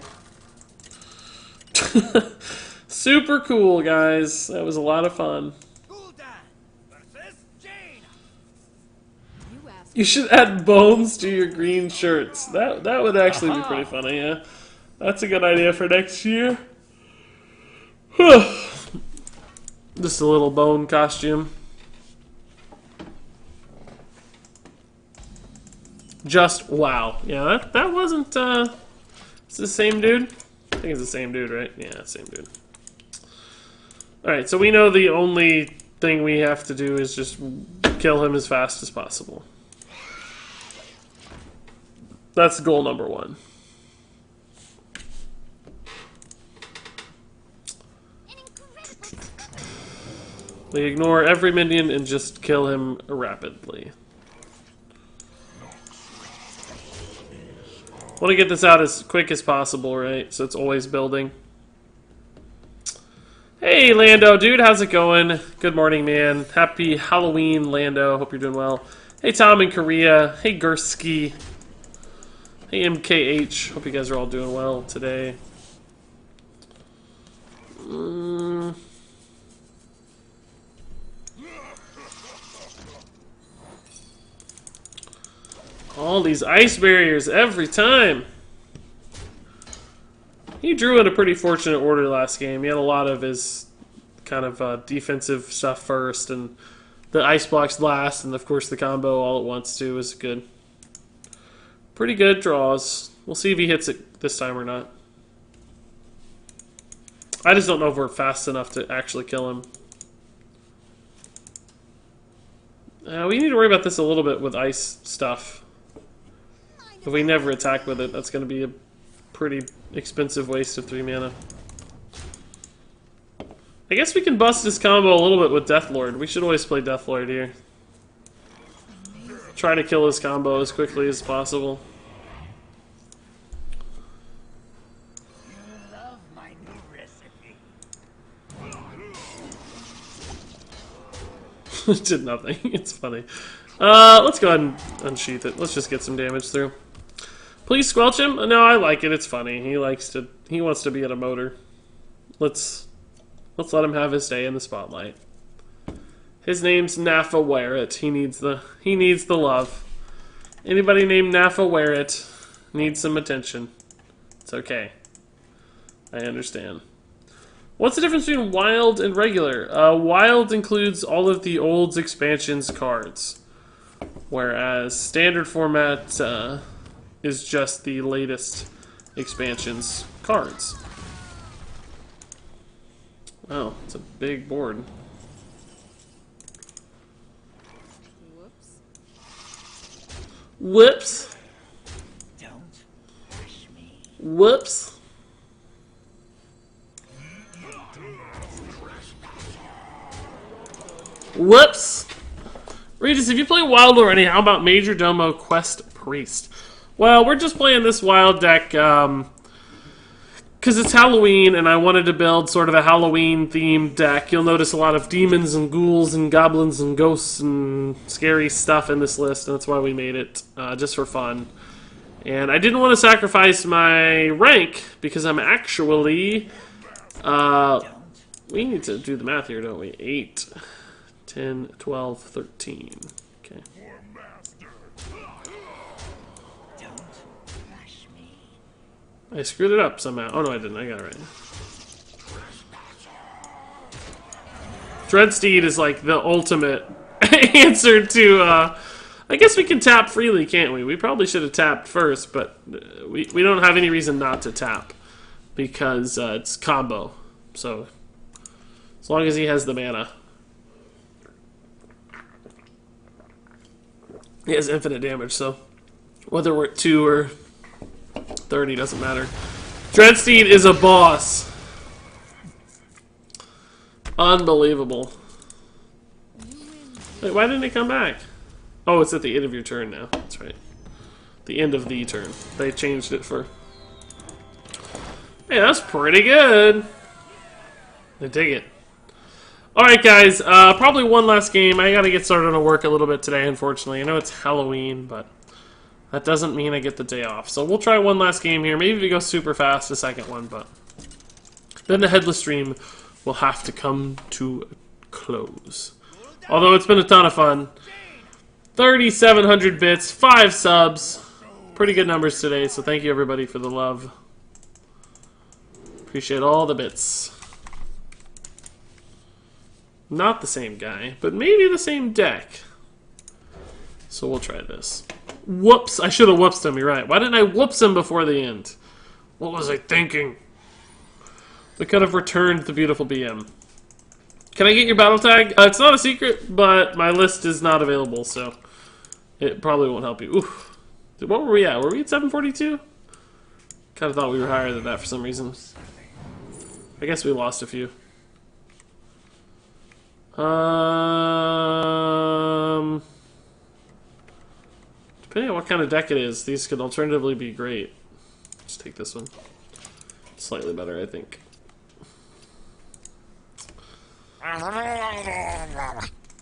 Super cool, guys. That was a lot of fun. You should add bones to your green shirts. That would actually be pretty funny, yeah. That's a good idea for next year. Just a little bone costume. Just wow. Yeah, that wasn't it's the same dude? I think it's the same dude, right? Yeah, same dude. Alright, so we know the only thing we have to do is just kill him as fast as possible. That's goal number 1. We ignore every minion and just kill him rapidly. Want to get this out as quick as possible, right? So it's always building. Hey, Lando, dude, how's it going? Good morning, man. Happy Halloween, Lando. Hope you're doing well. Hey, Tom in Korea. Hey, Gursky. Hey, MKH. Hope you guys are all doing well today. All these ice barriers every time. He drew in a pretty fortunate order last game. He had a lot of his kind of defensive stuff first, and the ice blocks last, and of course the combo all at once too is good. Pretty good draws. We'll see if he hits it this time or not. I just don't know if we're fast enough to actually kill him. We need to worry about this a little bit with ice stuff. If we never attack with it, that's going to be a pretty expensive waste of 3 mana. I guess we can bust this combo a little bit with Deathlord. We should always play Deathlord here. Try to kill his combo as quickly as possible. You love my new recipe. Did nothing. It's funny. Let's go ahead and unsheath it. Let's just get some damage through. Please squelch him. No, I like it. It's funny. He wants to be at a motor. Let's let him have his day in the spotlight. His name's Nafa Wearit. He needs the love. Anybody named Nafa Wearit needs some attention. It's okay. I understand. What's the difference between wild and regular? Wild includes all of the old expansions cards, whereas standard format is just the latest expansions cards. Wow, it's a big board. Whoops. Don't push me. Whoops. Whoops. Regis, if you play Wild already, how about Major Domo Quest Priest? Well, we're just playing this Wild deck because it's Halloween, and I wanted to build sort of a Halloween-themed deck. You'll notice a lot of demons and ghouls and goblins and ghosts and scary stuff in this list, and that's why we made it, just for fun. And I didn't want to sacrifice my rank, because I'm actually... we need to do the math here, don't we? 8, 10, 12, 13. Okay. I screwed it up somehow. Oh no, I didn't. I got it right. Dreadsteed is like the ultimate answer to, I guess we can tap freely, can't we? We probably should have tapped first, but we don't have any reason not to tap. Because it's combo. So, as long as he has the mana. He has infinite damage, so whether we're at 2 or 30 doesn't matter. Dreadsteed is a boss. Unbelievable. Wait, why didn't it come back? Oh, it's at the end of your turn now. That's right. The end of the turn. They changed it for... Hey, that's pretty good. I dig it. Alright, guys. Probably one last game. I gotta get started on work a little bit today, unfortunately. I know it's Halloween, but that doesn't mean I get the day off. So we'll try one last game here. Maybe we go super fast, the second one, but then the headless stream will have to come to a close. Although it's been a ton of fun. 3,700 bits, 5 subs. Pretty good numbers today, so thank you everybody for the love. Appreciate all the bits. Not the same guy, but maybe the same deck. So we'll try this. Whoops! I should have whoopsed him, you're right. Why didn't I whoops him before the end? What was I thinking? We could have returned the beautiful BM. Can I get your battle tag? It's not a secret, but my list is not available, so it probably won't help you. Oof. What were we at? Were we at 742? Kind of thought we were higher than that for some reason. I guess we lost a few. Depending on what kind of deck it is, these could alternatively be great. Let's take this one. Slightly better, I think.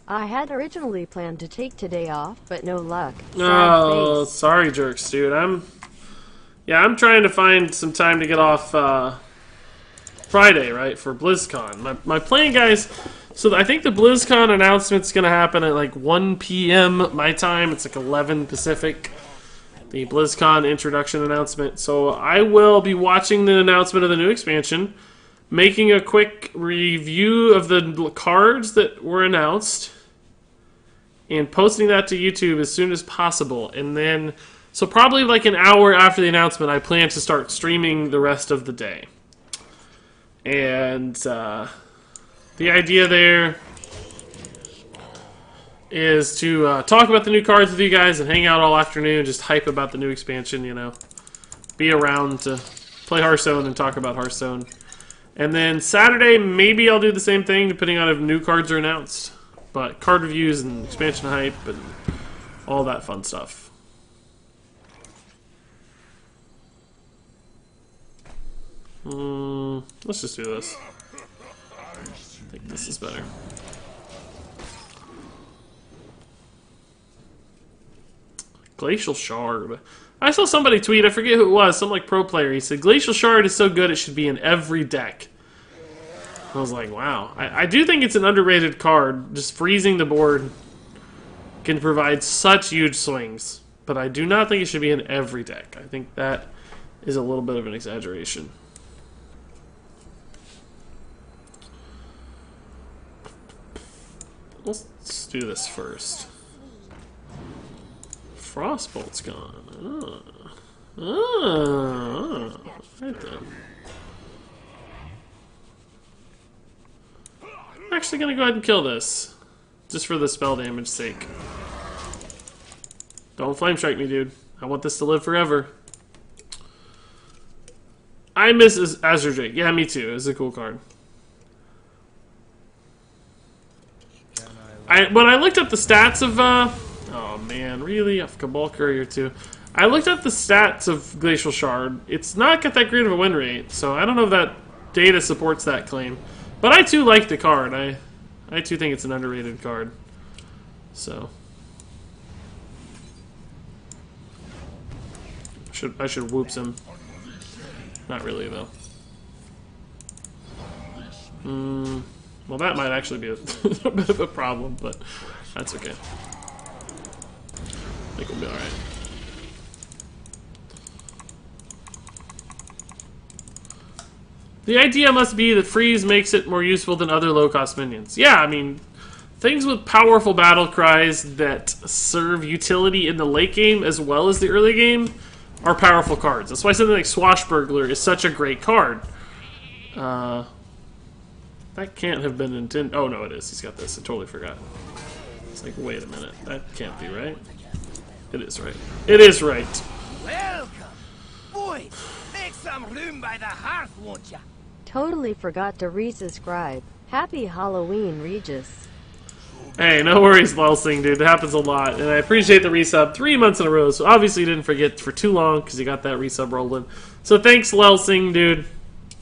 I had originally planned to take today off, but no luck. Sad Oh, face. sorry, jerks, dude. I'm trying to find some time to get off Friday, right, for BlizzCon. My plan, guys. So I think the BlizzCon announcement's going to happen at like 1 p.m. my time. It's like 11 Pacific. The BlizzCon introduction announcement. So I will be watching the announcement of the new expansion, making a quick review of the cards that were announced, and posting that to YouTube as soon as possible. And then, so probably like an hour after the announcement, I plan to start streaming the rest of the day. And the idea there is to talk about the new cards with you guys and hang out all afternoon, just hype about the new expansion, you know. Be around to play Hearthstone and talk about Hearthstone. And then Saturday, maybe I'll do the same thing, depending on if new cards are announced. But card reviews and expansion hype and all that fun stuff. Let's just do this. I think this is better. Glacial Shard. I saw somebody tweet, I forget who it was, some like pro player. He said, Glacial Shard is so good it should be in every deck. I was like, wow. I do think it's an underrated card. Just freezing the board can provide such huge swings. But I do not think it should be in every deck. I think that is a little bit of an exaggeration. Let's do this first. Frostbolt's gone. Right then. I'm actually gonna go ahead and kill this. Just for the spell damage sake. Don't flame strike me, dude. I want this to live forever. I miss Azure Drake. Yeah, me too. It's a cool card. When I looked up the stats of oh man, really? I've Cabal Courier too. I looked up the stats of Glacial Shard. It's not got that great of a win rate, so I don't know if that data supports that claim. But I too like the card. I too think it's an underrated card. So I should whoops him. Not really though. Well, that might actually be a bit of a problem, but that's okay. I think we'll be alright. The idea must be that freeze makes it more useful than other low-cost minions. Yeah, I mean, things with powerful battle cries that serve utility in the late game as well as the early game are powerful cards. That's why something like Swashbuckler is such a great card. That can't have been intended. Oh, no, it is. He's got this. I totally forgot. It's like, wait a minute. That can't be right. It is right. It is right. Welcome. Boy, make some room by the hearth, won't ya? Totally forgot to resubscribe. Happy Halloween, Regis. Hey, no worries, Lelsing, dude. It happens a lot. And I appreciate the resub 3 months in a row. So obviously you didn't forget for too long because you got that resub rolling. So thanks, Lelsing, dude.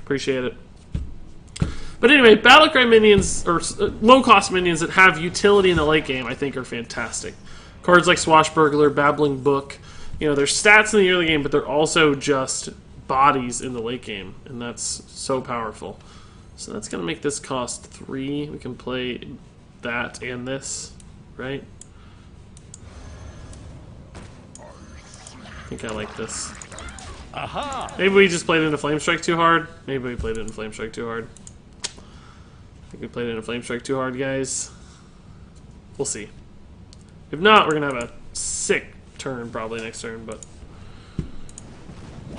Appreciate it. But anyway, Battlecry minions, or low-cost minions that have utility in the late game, I think are fantastic. Cards like Swashbuckler, Babbling Book, you know, they're stats in the early game, but they're also just bodies in the late game, and that's so powerful. So that's going to make this cost 3. We can play that and this, right? I think I like this. Aha! Maybe we just played into Flame Strike too hard. Maybe we played into Flame Strike too hard. I think we played into Flame Strike too hard, guys. We'll see. If not, we're going to have a sick turn probably next turn, but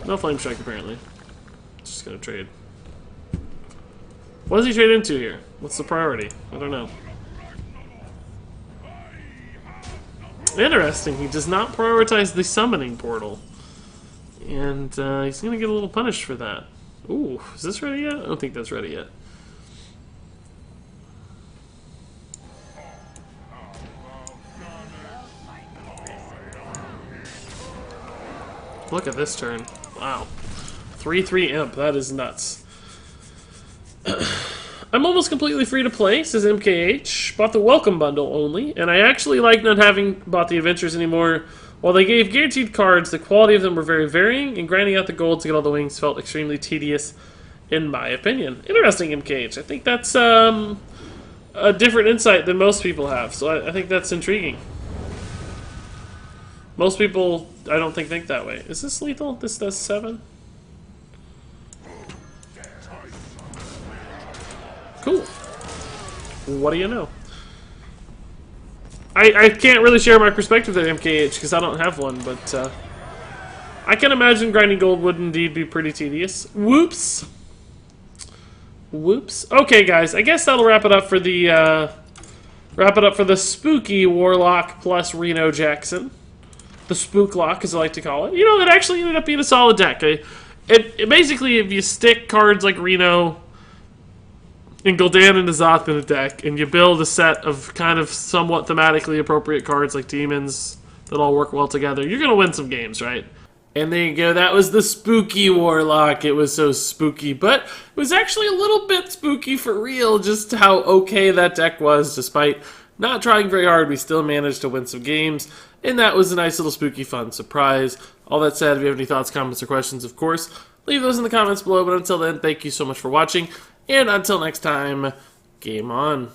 no Flame Strike apparently. Just going to trade. What does he trade into here? What's the priority? I don't know. Interesting. He does not prioritize the summoning portal. And he's going to get a little punished for that. Ooh, is this ready yet? I don't think that's ready yet. Look at this turn. Wow. 3/3 Imp. That is nuts. I'm almost completely free to play, says MKH. Bought the Welcome Bundle only, and I actually like not having bought the Adventures anymore. While they gave guaranteed cards, the quality of them were very varying, and grinding out the gold to get all the wings felt extremely tedious, in my opinion. Interesting, MKH. I think that's a different insight than most people have, so I think that's intriguing. Most people, I don't think that way. Is this lethal? This does 7? Cool. What do you know? I can't really share my perspective at MKH because I don't have one, but I can imagine grinding gold would indeed be pretty tedious. Whoops. Whoops. Okay, guys, I guess that'll wrap it up for the spooky Warlock plus Reno Jackson. The Spook Lock, as I like to call it. You know, it actually ended up being a solid deck. Basically, if you stick cards like Reno and Gul'dan and Azoth in a deck, and you build a set of kind of somewhat thematically appropriate cards like demons that all work well together, you're going to win some games, right? And there you go, that was the spooky Warlock. It was so spooky, but it was actually a little bit spooky for real, just how okay that deck was. Despite not trying very hard, we still managed to win some games, and that was a nice little spooky fun surprise. All that said, if you have any thoughts, comments, or questions, of course, leave those in the comments below, but until then, thank you so much for watching, and until next time, game on.